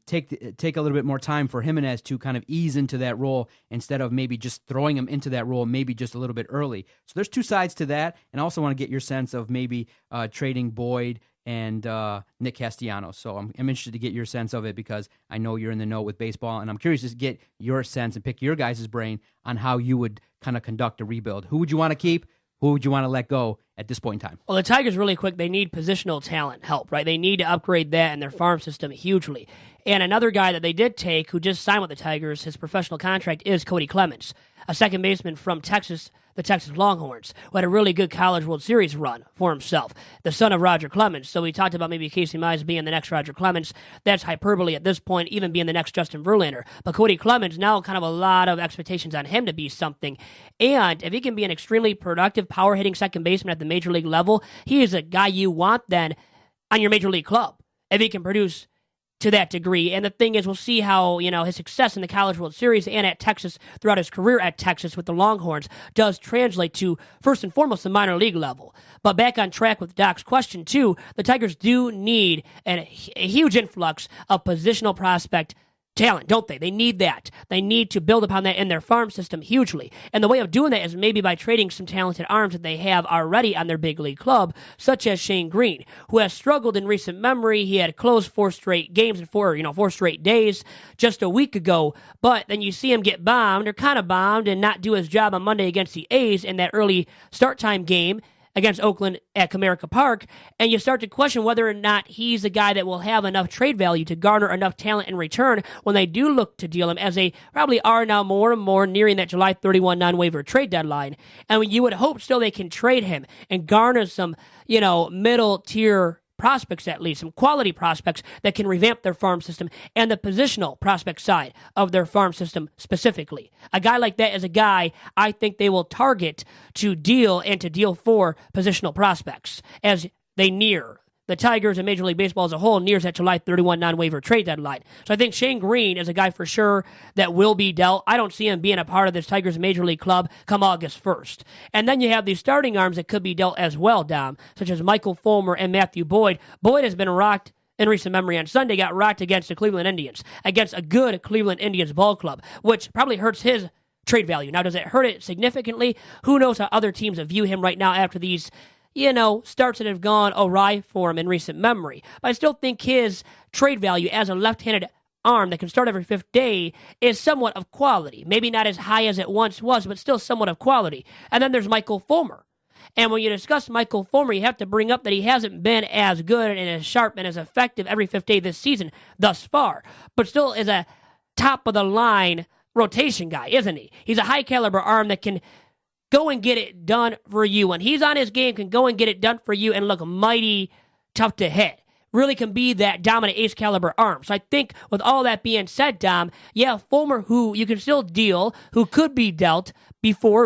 take a little bit more time for Jimenez to kind of ease into that role instead of maybe just throwing him into that role maybe just a little bit early. So there's two sides to that, and I also want to get your sense of maybe trading Boyd and Nick Castellanos. So I'm interested to get your sense of it because I know you're in the know with baseball, and I'm curious to get your sense and pick your guys' brain on how you would kind of conduct a rebuild. Who would you want to keep? Who would you want to let go at this point in time? Well, the Tigers, really quick, they need positional talent help, right? They need to upgrade that in their farm system hugely. And another guy that they did take who just signed with the Tigers, his professional contract, is Cody Clemens, a second baseman from Texas, the Texas Longhorns, who had a really good College World Series run for himself, the son of Roger Clemens. So we talked about maybe Casey Mize being the next Roger Clemens. That's hyperbole at this point, even being the next Justin Verlander. But Cody Clemens, now kind of a lot of expectations on him to be something. And if he can be an extremely productive, power-hitting second baseman at the major league level, he is a guy you want then on your major league club, if he can produce to that degree. And the thing is, we'll see how, his success in the College World Series and at Texas throughout his career at Texas with the Longhorns does translate to, first and foremost, the minor league level. But back on track with Doc's question, too, the Tigers do need a huge influx of positional prospect talent, don't they? They need that. They need to build upon that in their farm system hugely. And the way of doing that is maybe by trading some talented arms that they have already on their big league club, such as Shane Greene, who has struggled in recent memory. He had closed 4 straight games in 4 straight days just a week ago. But then you see him get bombed, or kind of bombed, and not do his job on Monday against the A's in that early start time game against Oakland at Comerica Park, and you start to question whether or not he's a guy that will have enough trade value to garner enough talent in return when they do look to deal him, as they probably are now more and more nearing that July 31 non-waiver trade deadline. And you would hope still they can trade him and garner some, middle-tier prospects, at least some quality prospects that can revamp their farm system and the positional prospect side of their farm system specifically. A guy like that is a guy I think they will target to deal for positional prospects as they near. The Tigers and Major League Baseball as a whole nears that July 31 non-waiver trade deadline. So I think Shane Greene is a guy for sure that will be dealt. I don't see him being a part of this Tigers Major League club come August 1st. And then you have these starting arms that could be dealt as well, Dom, such as Michael Fulmer and Matthew Boyd. Boyd has been rocked in recent memory. On Sunday, got rocked against the Cleveland Indians, against a good Cleveland Indians ball club, which probably hurts his trade value. Now, does it hurt it significantly? Who knows how other teams view him right now after these starts that have gone awry for him in recent memory. But I still think his trade value as a left-handed arm that can start every 5th day is somewhat of quality. Maybe not as high as it once was, but still somewhat of quality. And then there's Michael Fulmer. And when you discuss Michael Fulmer, you have to bring up that he hasn't been as good and as sharp and as effective every 5th day this season thus far, but still is a top-of-the-line rotation guy, isn't he? He's a high-caliber arm that can go and get it done for you. When he's on his game, can go and get it done for you and look mighty tough to hit. Really can be that dominant ace caliber arm. So I think with all that being said, Dom, Fulmer, who you can still deal, who could be dealt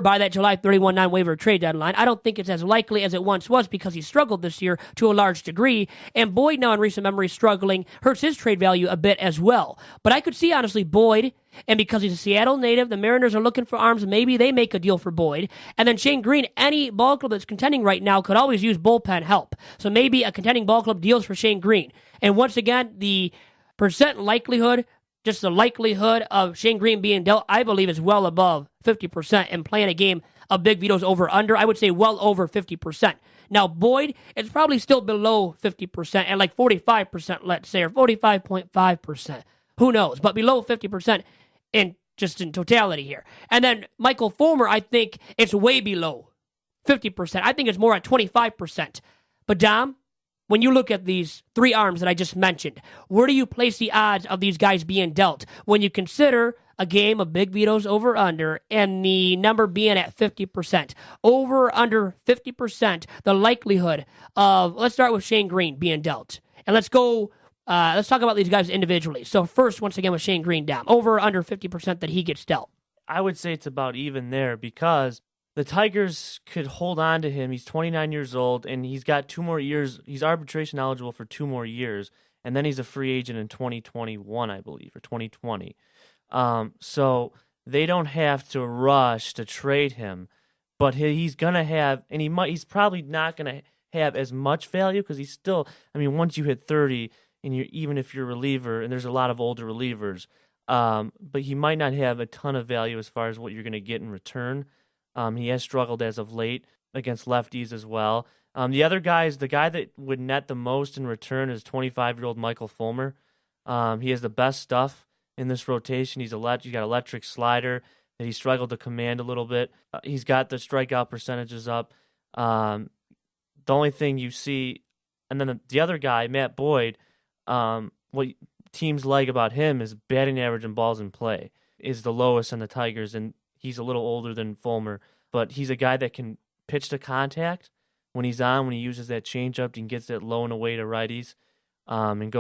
by that July 31 non-waiver trade deadline. I don't think it's as likely as it once was because he struggled this year to a large degree. And Boyd, now in recent memory, struggling, hurts his trade value a bit as well. But I could see, honestly, Boyd, and because he's a Seattle native, the Mariners are looking for arms. Maybe they make a deal for Boyd. And then Shane Greene, any ball club that's contending right now could always use bullpen help. So maybe a contending ball club deals for Shane Greene. And once again, the percent likelihood, just the likelihood of Shane Greene being dealt, I believe is well above 50%. And playing a game of Big Vito's over-under, I would say well over 50%. Now, Boyd, it's probably still below 50% and like 45%, let's say, or 45.5%. Who knows? But below 50% in totality here. And then Michael Fulmer, I think it's way below 50%. I think it's more at 25%. But Dom, when you look at these 3 arms that I just mentioned, where do you place the odds of these guys being dealt when you consider a game of Big Vito's over-under and the number being at 50%? Over-under 50%, the likelihood of, let's start with Shane Greene being dealt. And let's talk about these guys individually. So first, once again, with Shane Greene down, over or under 50% that he gets dealt. I would say it's about even there because the Tigers could hold on to him. He's 29 years old, and he's got 2 more years. He's arbitration eligible for 2 more years, and then he's a free agent in 2021, I believe, or 2020. So they don't have to rush to trade him. but he's gonna have, and he's probably not gonna have as much value because he's still. I mean, once you hit 30, and even if you're a reliever, and there's a lot of older relievers, but he might not have a ton of value as far as what you're gonna get in return. He has struggled as of late against lefties as well. The other guys, the guy that would net the most in return is 25-year-old Michael Fulmer. He has the best stuff in this rotation. He's got electric slider that he struggled to command a little bit. He's got the strikeout percentages up. The only thing you see, and then the other guy, Matt Boyd, what teams like about him is batting average and balls in play is the lowest on the Tigers, and he's a little older than Fulmer, but he's a guy that can pitch to contact when he's on, when he uses that changeup and gets that low and away to righties, and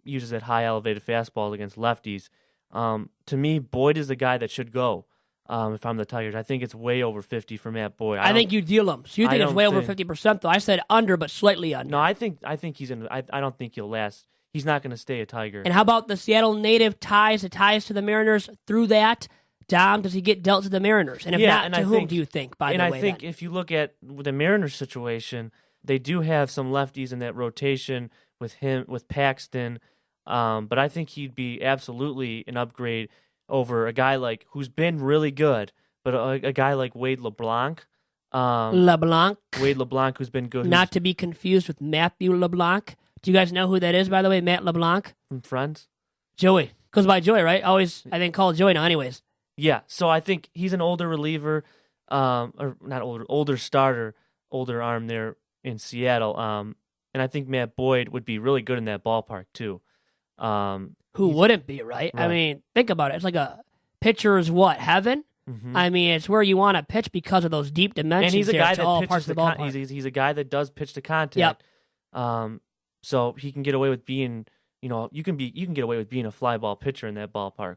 uses that high elevated fastball against lefties. To me, Boyd is the guy that should go. If I'm the Tigers, I think it's way over 50 for Matt Boyd. I think you deal him. So you think it's way over 50%, though. I said under, but slightly under. No, I think he's in. I don't think he'll last. He's not going to stay a Tiger. And how about the Seattle native ties to the Mariners through that? Dom, does he get dealt to the Mariners? And if not, to whom do you think, by the way? And I think if you look at the Mariners situation, they do have some lefties in that rotation with Paxton, but I think he'd be absolutely an upgrade over a guy who's been really good, but a guy like Wade LeBlanc. Wade LeBlanc, who's been good. Not to be confused with Matthew LeBlanc. Do you guys know who that is, by the way? Matt LeBlanc? From Friends? Joey. Goes by Joey, right? Always, I think, called Joey now anyways. Yeah, so I think he's an older reliever, or not older starter, older arm there in Seattle. And I think Matt Boyd would be really good in that ballpark, too. Who wouldn't be, right? I mean, think about it. It's like a pitcher's heaven? Mm-hmm. I mean, it's where you want to pitch because of those deep dimensions. And he's a guy that pitches the ballpark. He's a guy that does pitch to contact. Yep. So he can get away with being, you can get away with being a fly ball pitcher in that ballpark,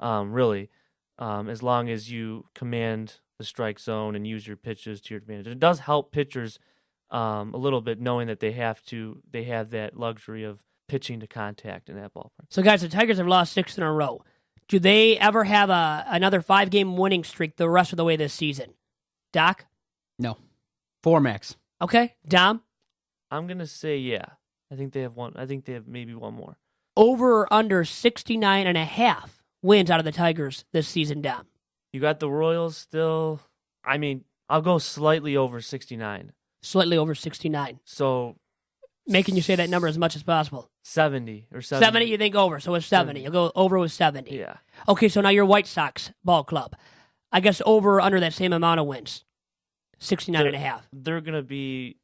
really, as long as you command the strike zone and use your pitches to your advantage. It does help pitchers a little bit knowing that they have that luxury of pitching to contact in that ballpark. So, guys, the Tigers have lost 6 in a row. Do they ever have another 5-game winning streak the rest of the way this season? Doc? No. 4 max. Okay. Dom? I'm going to say yeah. I think they have one. I think they have maybe one more. Over or under 69.5 wins out of the Tigers this season, Dom? You got the Royals still. I mean, I'll go slightly over 69. Slightly over 69. So, making you say that number as much as possible. 70 or 70. 70, you think over, so it's 70. You'll go over with 70. Yeah. Okay, so now you're White Sox ball club. I guess over or under that same amount of wins. 69.5. They're going to be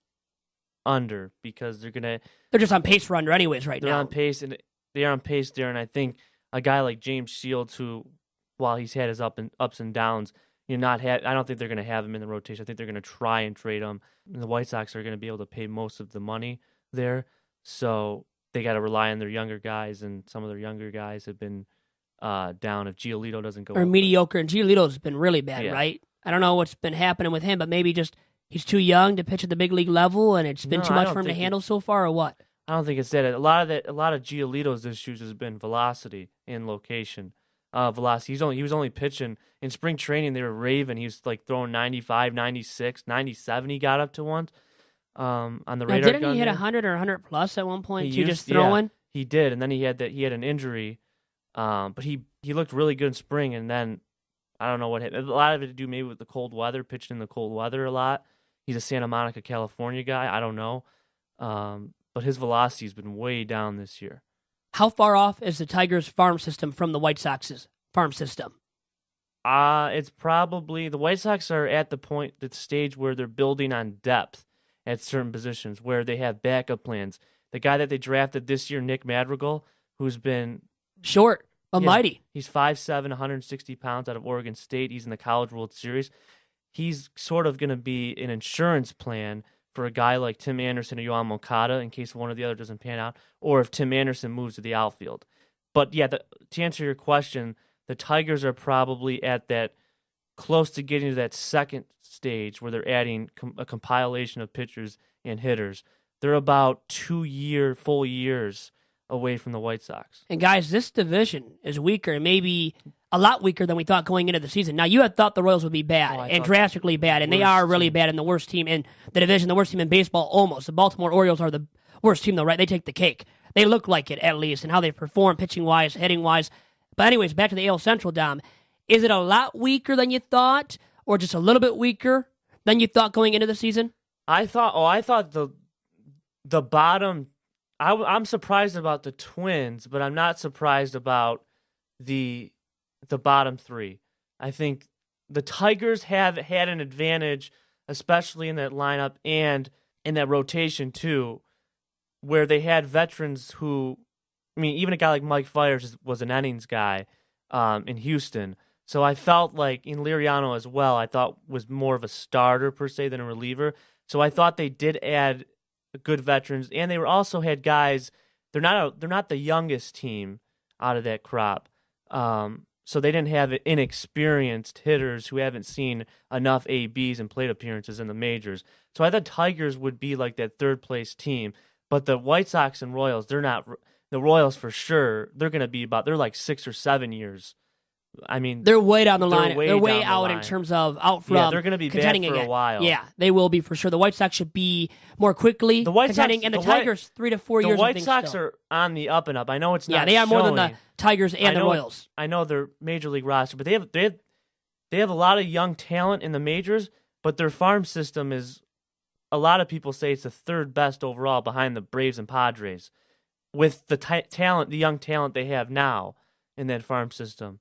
under because they're just on pace for under anyways right now. They're on pace, and they're on pace there, and I think a guy like James Shields, who, while he's had his ups and downs, I don't think they're going to have him in the rotation. I think they're going to try and trade him. And the White Sox are going to be able to pay most of the money there, so they got to rely on their younger guys, and some of their younger guys have been down if Giolito doesn't go. Or mediocre, and Giolito's been really bad, Yeah. right? I don't know what's been happening with him, but maybe just he's too young to pitch at the big league level, and it's been too much for him to handle so far, or what? I don't think it's that. A lot of Giolito's issues has been velocity and location. Velocity. He was only pitching in spring training. They were raving. He was throwing 95, 96, 97. He got up to once on the radar. Didn't he hit 100 or 100 plus at one point? Just throwing. Yeah, he did, and then he had an injury. But he looked really good in spring, and then I don't know what happened. A lot of it to do maybe with the cold weather, pitching in the cold weather a lot. He's a Santa Monica, California guy. I don't know. But his velocity's been way down this year. How far off is the Tigers' farm system from the White Sox's farm system? It's probably the White Sox are at the stage where they're building on depth at certain positions, where they have backup plans. The guy that they drafted this year, Nick Madrigal, who's been short, but mighty. He's 5'7", 160 pounds out of Oregon State. He's in the College World Series. He's sort of going to be an insurance plan for a guy like Tim Anderson or Yoan Moncada in case one or the other doesn't pan out, or if Tim Anderson moves to the outfield. But yeah, to answer your question, the Tigers are probably at that close to getting to that second stage where they're adding a compilation of pitchers and hitters. They're about 2 full years away from the White Sox. And guys, this division is weaker, and maybe a lot weaker than we thought going into the season. Now, you had thought the Royals would be bad and drastically bad, and they are really bad and the worst team in the division, the worst team in baseball almost. The Baltimore Orioles are the worst team, though, right? They take the cake. They look like it, at least, and how they perform pitching-wise, hitting-wise. But anyways, back to the AL Central, Dom. Is it a lot weaker than you thought, or just a little bit weaker than you thought going into the season? I thought the bottom. I'm surprised about the Twins, but I'm not surprised about the bottom three. I think the Tigers have had an advantage, especially in that lineup and in that rotation too, where they had veterans who, I mean, even a guy like Mike Fiers was an innings guy in Houston. So I felt like in Liriano as well, I thought was more of a starter per se than a reliever. So I thought they did add good veterans, and they also had guys. They're not the youngest team out of that crop, so they didn't have inexperienced hitters who haven't seen enough ABs and plate appearances in the majors. So I thought Tigers would be like that third place team, but the White Sox and Royals, they're not. The Royals for sure, they're going to be they're like 6 or 7 years. I mean, they're way down the line. They're way down out the in line. terms of out from. Yeah, they're going to be bad contending for again. a while. Yeah, they will be for sure. The White Sox should be more quickly contending, and the Tigers 3 to 4 years. The White of Sox still. are on the up and up. I know it's not. Yeah, they are more than the showing. Tigers and the Royals. I know their major league roster, but they have a lot of young talent in the majors. But their farm system is, a lot of people say it's the third best overall behind the Braves and Padres, with the young talent they have now in that farm system.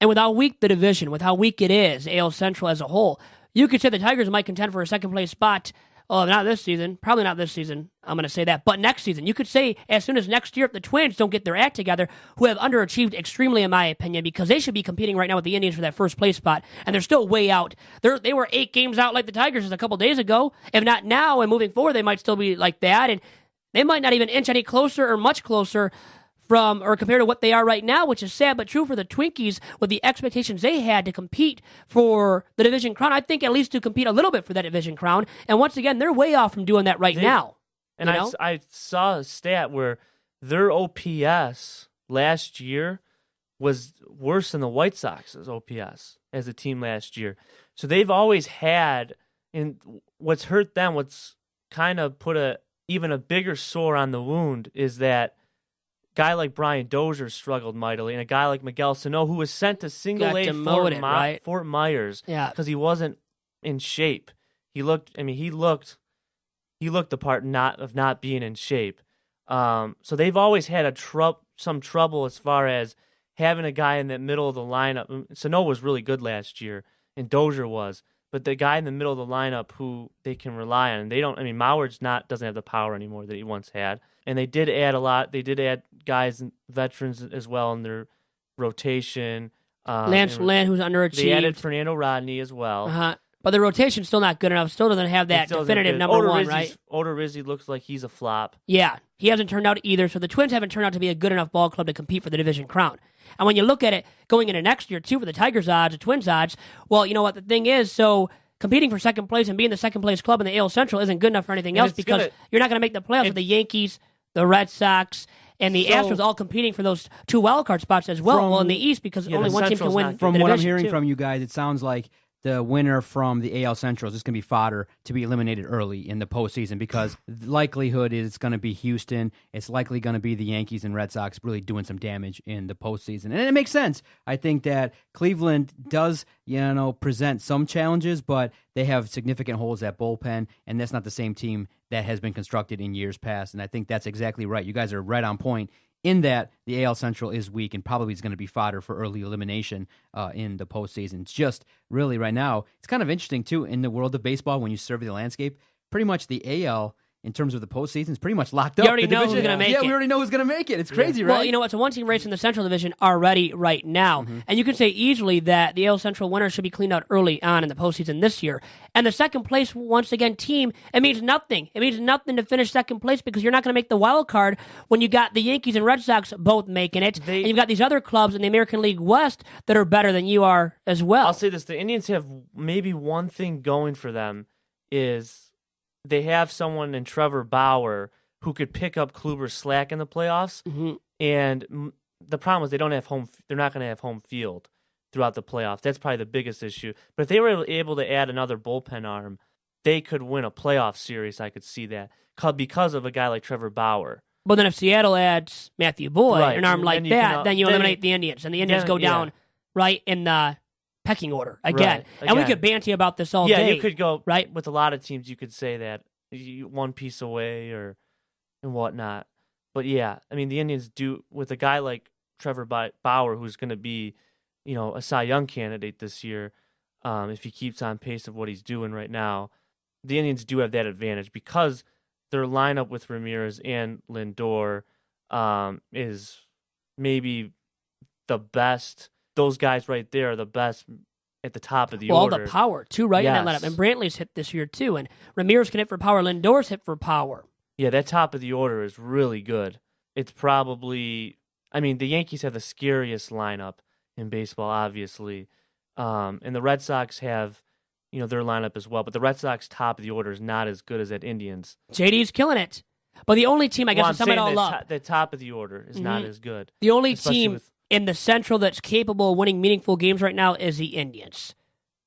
And with how weak the division, with how weak it is, AL Central as a whole, you could say the Tigers might contend for a second-place spot. Oh, not this season. Probably not this season. I'm going to say that. But next season. You could say as soon as next year, if the Twins don't get their act together, who have underachieved extremely, in my opinion, because they should be competing right now with the Indians for that first-place spot, and they're still way out. They were 8 games out like the Tigers just a couple days ago. If not now and moving forward, they might still be like that, and they might not even inch any closer or much closer from or compared to what they are right now, which is sad but true for the Twinkies with the expectations they had to compete for the division crown. I think at least to compete a little bit for that division crown. And once again, they're way off from doing that now. And I saw a stat where their OPS last year was worse than the White Sox's OPS as a team last year. So they've always had, and what's hurt them, what's kind of put even a bigger sore on the wound is that guy like Brian Dozier struggled mightily, and a guy like Miguel Sano, who was sent to single-A Fort Myers because he wasn't in shape. He looked the part of not being in shape. So they've always had some trouble as far as having a guy in the middle of the lineup. Sano was really good last year, and Dozier was, but the guy in the middle of the lineup who they can rely on, and they don't. I mean, Mauer's doesn't have the power anymore that he once had. And they did add a lot. They did add guys, veterans as well in their rotation. Lance Lynn, who's underachieved. They added Fernando Rodney as well. But the rotation's still not good enough. Still doesn't have that definitive number one, right? Odorizzi looks like he's a flop. Yeah, he hasn't turned out either. So the Twins haven't turned out to be a good enough ball club to compete for the division crown. And when you look at it going into next year, too, for the Tigers' odds, the Twins' odds, well, you know what the thing is, so competing for second place and being the second-place club in the AL Central isn't good enough for anything else because you're not going to make the playoffs with the Yankees, the Red Sox, and the Astros all competing for those 2 wildcard spots as well. In the East, because only one team can win. From what I'm hearing from you guys, it sounds like the winner from the AL Central is just going to be fodder to be eliminated early in the postseason because the likelihood is it's going to be Houston. It's likely going to be the Yankees and Red Sox really doing some damage in the postseason. And it makes sense. I think that Cleveland does, present some challenges, but they have significant holes at bullpen, and that's not the same team that has been constructed in years past. And I think that's exactly right. You guys are right on point in that the AL Central is weak and probably is going to be fodder for early elimination in the postseason. It's just really right now, it's kind of interesting, too, in the world of baseball when you survey the landscape. Pretty much the AL, in terms of the postseason, is pretty much locked up. You already know who's going to make it. Yeah, we already know who's going to make it. It's crazy, right? Well, you know, it's a one-team race in the Central Division already right now. Mm-hmm. And you can say easily that the AL Central winner should be cleaned out early on in the postseason this year. And the second place, once again, team, it means nothing. It means nothing to finish second place because you're not going to make the wild card when you got the Yankees and Red Sox both making it. And you've got these other clubs in the American League West that are better than you are as well. I'll say this. The Indians have maybe one thing going for them is they have someone in Trevor Bauer who could pick up Kluber's slack in the playoffs. Mhm. And the problem is they're not going to have home field throughout the playoffs. That's probably the biggest issue. But if they were able to add another bullpen arm, they could win a playoff series. I could see that because of a guy like Trevor Bauer. But then if Seattle adds Matthew Boyd, Right. an arm And like then that, you then eliminate the Indians, and the Indians go down right in the pecking order again. Right. And we Again. could banty about this all Yeah, day. you could go right? with a lot of teams. You could say that one piece away and whatnot. But yeah, I mean the Indians do with a guy like Trevor Bauer, who's going to be, a Cy Young candidate this year, if he keeps on pace of what he's doing right now. The Indians do have that advantage because their lineup with Ramirez and Lindor is maybe the best. Those guys right there are the best at the top of the all order. the power, too, right? In Yes. that lineup. And Brantley's hit this year, too. And Ramirez can hit for power. Lindor's hit for power. Yeah, that top of the order is really good. It's probably, the Yankees have the scariest lineup in baseball, obviously. And the Red Sox have, their lineup as well. But the Red Sox top of the order is not as good as that Indians. JD's killing it. But the only team, I guess, to sum it all up, the top of the order is not as good. the only especially team with- in the Central that's capable of winning meaningful games right now is the Indians.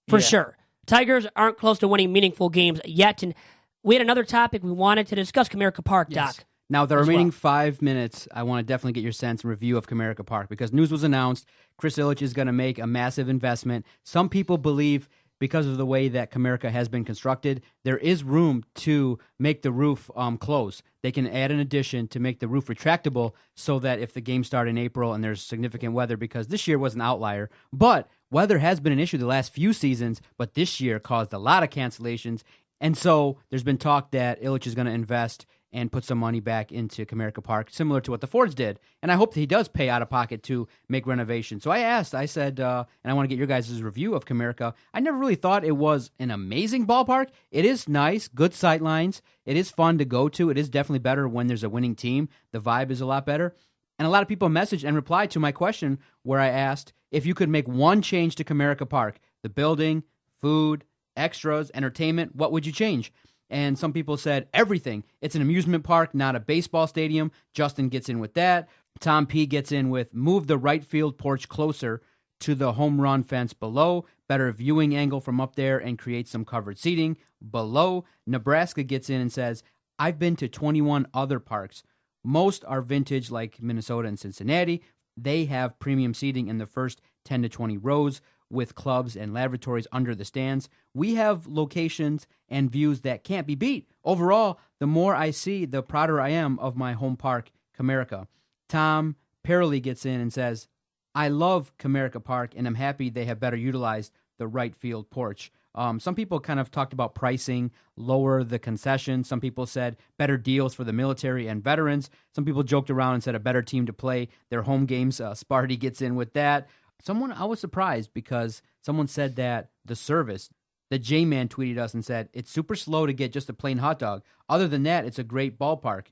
For Yeah. sure. Tigers aren't close to winning meaningful games yet. And we had another topic we wanted to discuss, Comerica Park, Yes. Doc. Now, the as remaining well. 5 minutes, I want to definitely get your sense and review of Comerica Park because news was announced. Chris Ilitch is going to make a massive investment. Some people believe because of the way that Comerica has been constructed, there is room to make the roof close. They can add an addition to make the roof retractable so that if the games start in April and there's significant weather, because this year was an outlier, but weather has been an issue the last few seasons, but this year caused a lot of cancellations. And so there's been talk that Ilitch is going to invest and put some money back into Comerica Park, similar to what the Fords did. And I hope that he does pay out of pocket to make renovations. So I said, and I want to get your guys' review of Comerica. I never really thought it was an amazing ballpark. It is nice, good sight lines. It is fun to go to. It is definitely better when there's a winning team. The vibe is a lot better. And a lot of people messaged and replied to my question where I asked if you could make one change to Comerica Park, the building, food, extras, entertainment, what would you change? And some people said everything. It's an amusement park, not a baseball stadium. Justin gets in with that. Tom P gets in with move the right field porch closer to the home run fence below. Better viewing angle from up there and create some covered seating below. Nebraska gets in and says, I've been to 21 other parks. Most are vintage like Minnesota and Cincinnati. They have premium seating in the first 10 to 20 rows with clubs and lavatories under the stands. We have locations and views that can't be beat. Overall, the more I see, the prouder I am of my home park, Comerica. Tom Perley gets in and says, I love Comerica Park, and I'm happy they have better utilized the right field porch. Some people kind of talked about pricing, lower the concessions. Some people said better deals for the military and veterans. Some people joked around and said a better team to play their home games. Sparty gets in with that. I was surprised because someone said that the service, the J-Man tweeted us and said, it's super slow to get just a plain hot dog. Other than that, it's a great ballpark.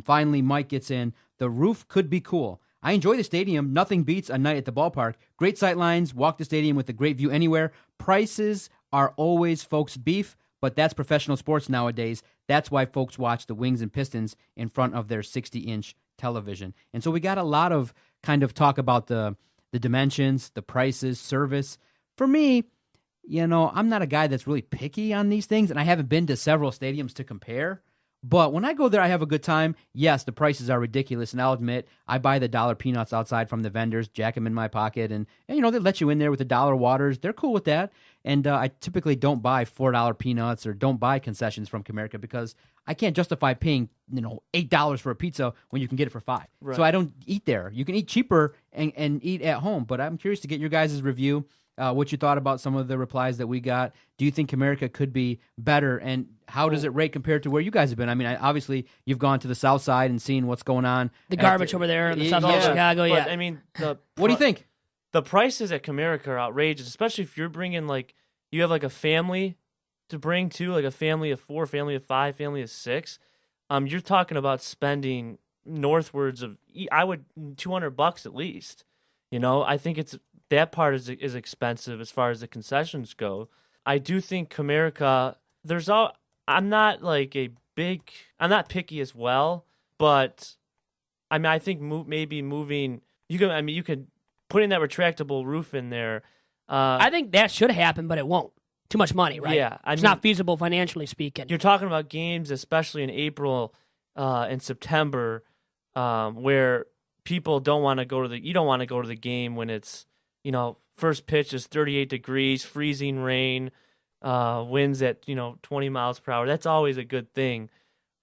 Finally, Mike gets in, the roof could be cool. I enjoy the stadium. Nothing beats a night at the ballpark. Great sight lines, walk the stadium with a great view anywhere. Prices are always folks' beef, but that's professional sports nowadays. That's why folks watch the Wings and Pistons in front of their 60-inch television. And so we got a lot of kind of talk about the dimensions, the prices, service. For me, I'm not a guy that's really picky on these things, and I haven't been to several stadiums to compare. But when I go there, I have a good time. Yes, the prices are ridiculous, and I'll admit, I buy the dollar peanuts outside from the vendors, jack them in my pocket, and they let you in there with the dollar waters. They're cool with that. And I typically don't buy $4 peanuts or don't buy concessions from Comerica because I can't justify paying $8 for a pizza when you can get it for $5. Right. So I don't eat there. You can eat cheaper and eat at home. But I'm curious to get your guys' review. What you thought about some of the replies that we got. Do you think Comerica could be better, and how does it rate compared to where you guys have been? I mean, obviously, you've gone to the south side and seen what's going on. The garbage over there in the south side of Chicago, But, yeah. what do you think? The prices at Comerica are outrageous, especially if you're bringing, you have, a family to bring, too, like a family of 4, family of 5, family of 6. You're talking about spending northwards of, $200 at least. I think that part is expensive as far as the concessions go. I do think Comerica, I'm not a big. I'm not picky as well, but I mean, I think maybe moving. You can putting that retractable roof in there. I think that should happen, but it won't. Too much money, right? Yeah, it's not feasible financially speaking. You're talking about games, especially in April and September, where people don't want to go to the. You don't want to go to the game when it's first pitch is 38 degrees, freezing rain, winds at 20 miles per hour. That's always a good thing.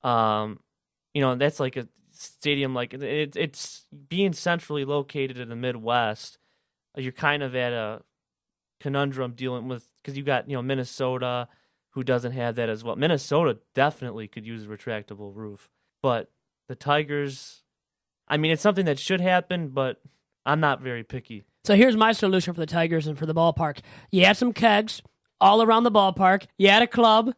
That's like a stadium like it's being centrally located in the Midwest. You're kind of at a conundrum dealing with because you got Minnesota who doesn't have that as well. Minnesota definitely could use a retractable roof, but the Tigers, I mean, it's something that should happen, but I'm not very picky. So here's my solution for the Tigers and for the ballpark. You add some kegs all around the ballpark. You add a club,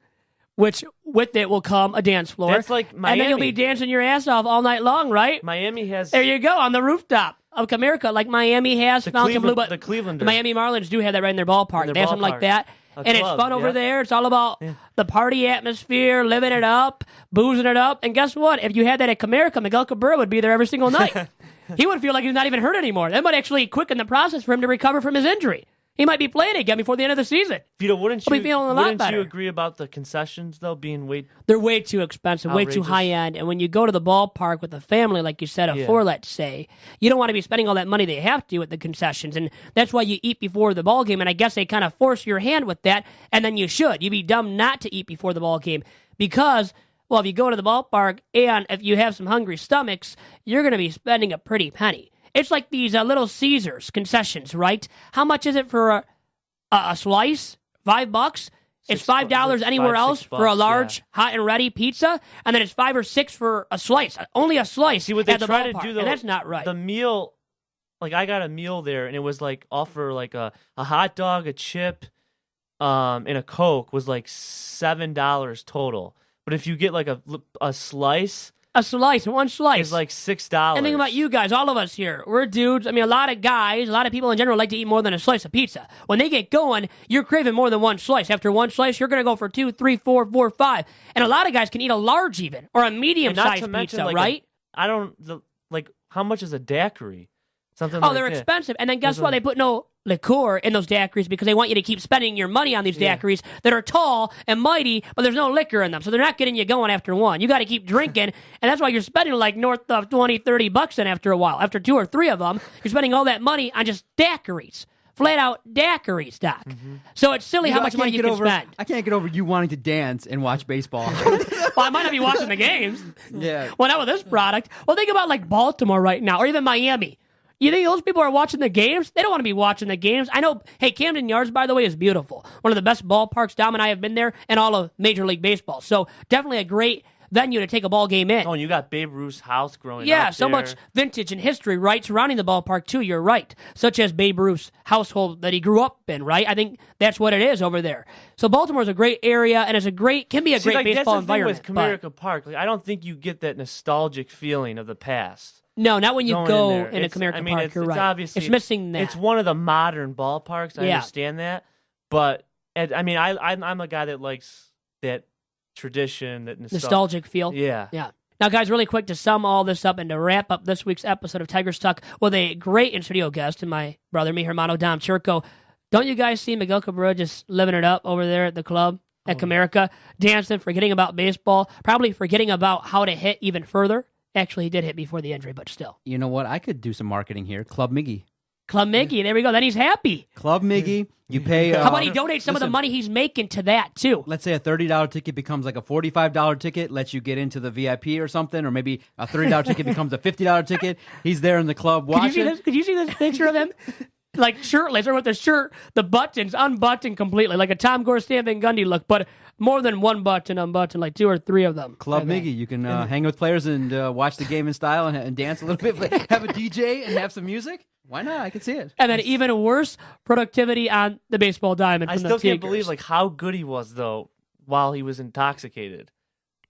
which with it will come a dance floor. That's like Miami. And then you'll be dancing your ass off all night long, right? Miami has... There you go, on the rooftop of Comerica, like Miami has. The Fontainebleau, but the Clevelanders. The Miami Marlins do have that right in their ballpark. They have something like that. And club, it's fun over there. It's all about the party atmosphere, living it up, boozing it up. And guess what? If you had that at Comerica, Miguel Cabrera would be there every single night. He would feel like he's not even hurt anymore. That might actually quicken the process for him to recover from his injury. He might be playing again before the end of the season. Vito, wouldn't be feeling a lot better. you agree about the concessions, though, being way... They're way too expensive, outrageous. way too high-end. And when you go to the ballpark with a family, like you said, of four, let's say, you don't want to be spending all that money they have to at the concessions. And that's why you eat before the ball game. And I guess they kind of force your hand with that, and then you should. You'd be dumb not to eat before the ball game because... Well, if you go to the ballpark and if you have some hungry stomachs, you're going to be spending a pretty penny. It's like these Little Caesars concessions, right? How much is it for a slice? $5? It's $5 anywhere else for a large, hot and ready pizza, and then it's $5 or $6 for a slice. Only a slice. See what they at the try ballpark, to do though. And that's not right. The meal, like I got a meal there, and it was like offer like a hot dog, a chip, and a Coke was like $7 total. But if you get like a slice, one slice, it's like $6. And think about you guys, all of us here. We're dudes. I mean, a lot of guys, a lot of people in general like to eat more than a slice of pizza. When they get going, you're craving more than one slice. After one slice, you're going to go for 2, 3, 4, 4, 5. And a lot of guys can eat a large even, or a medium-sized pizza, right? How much is a daiquiri? Something like that. Oh, they're expensive. And then guess what? They put no liqueur in those daiquiris because they want you to keep spending your money on these daiquiris that are tall and mighty, but there's no liquor in them. So they're not getting you going after one. You got to keep drinking, and that's why you're spending like north of $20, $30 in after a while. After 2 or 3 of them, you're spending all that money on just daiquiris. Flat out daiquiris, Doc. Mm-hmm. So it's silly how much money you can spend. I can't get over you wanting to dance and watch baseball. Well, I might not be watching the games. Yeah. Well, not with this product. Well, think about like Baltimore right now, or even Miami. You think those people are watching the games? They don't want to be watching the games. I know, hey, Camden Yards, by the way, is beautiful. One of the best ballparks Dom and I have been there in all of Major League Baseball. So definitely a great venue to take a ball game in. Oh, and you got Babe Ruth's house growing up Yeah, so there. much vintage and history, right, surrounding the ballpark, too. You're right. Such as Babe Ruth's household that he grew up in, right? I think that's what it is over there. So Baltimore's a great area, and it's can be a great baseball environment. That's the thing with Comerica Park. Like, I don't think you get that nostalgic feeling of the past. No, not when you go in a Comerica Park. It's you're right. Obviously, it's missing that. It's one of the modern ballparks. I understand that, but I'm a guy that likes that tradition, that nostalgic feel. Yeah. Now, guys, really quick to sum all this up and to wrap up this week's episode of Tigers Talk with a great in-studio guest and my brother, mi hermano, Dom Chirco. Don't you guys see Miguel Cabrera just living it up over there at the club at Comerica, dancing, forgetting about baseball, probably forgetting about how to hit even further? Actually, he did hit before the injury, but still. You know what? I could do some marketing here. Club Miggy. Club Miggy. There we go. Then he's happy. Club Miggy. You pay... How about he donate some of the money he's making to that, too? Let's say a $30 ticket becomes like a $45 ticket, lets you get into the VIP or something, or maybe a $30 ticket becomes a $50 ticket. He's there in the club watching. Could you see this picture of him? Like shirtless, or with the shirt, the buttons unbuttoned completely, like a Tom Gore, Stan Van Gundy look, but more than one button unbuttoned, like 2 or 3 of them. Club Miggy. You can hang with players and watch the game in style and dance a little bit. Have a DJ and have some music. Why not? I can see it. And then even worse, productivity on the baseball diamond. I still can't believe like how good he was though while he was intoxicated.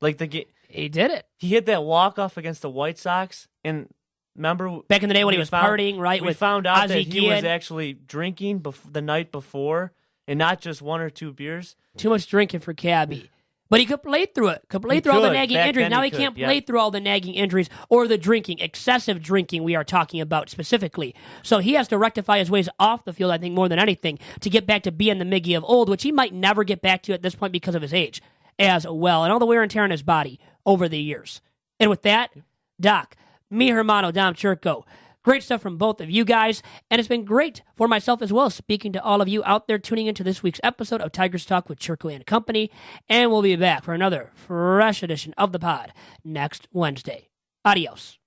Like he did it. He hit that walk off against the White Sox, and remember back in the day when he was partying, right? We found out that he was actually drinking the night before, and not just 1 or 2 beers. Too much drinking for Cabby. But he could play through it. Could play through all the nagging Back injuries. then Now he he can't could, play through all the nagging injuries or the drinking, excessive drinking we are talking about specifically. So he has to rectify his ways off the field, I think, more than anything, to get back to being the Miggy of old, which he might never get back to at this point because of his age as well, and all the wear and tear on his body over the years. And with that, Doc, me, Hermano, Dom, Chirco, great stuff from both of you guys, and it's been great for myself as well, speaking to all of you out there tuning into this week's episode of Tigers Talk with Chirco and Company, and we'll be back for another fresh edition of the pod next Wednesday. Adios.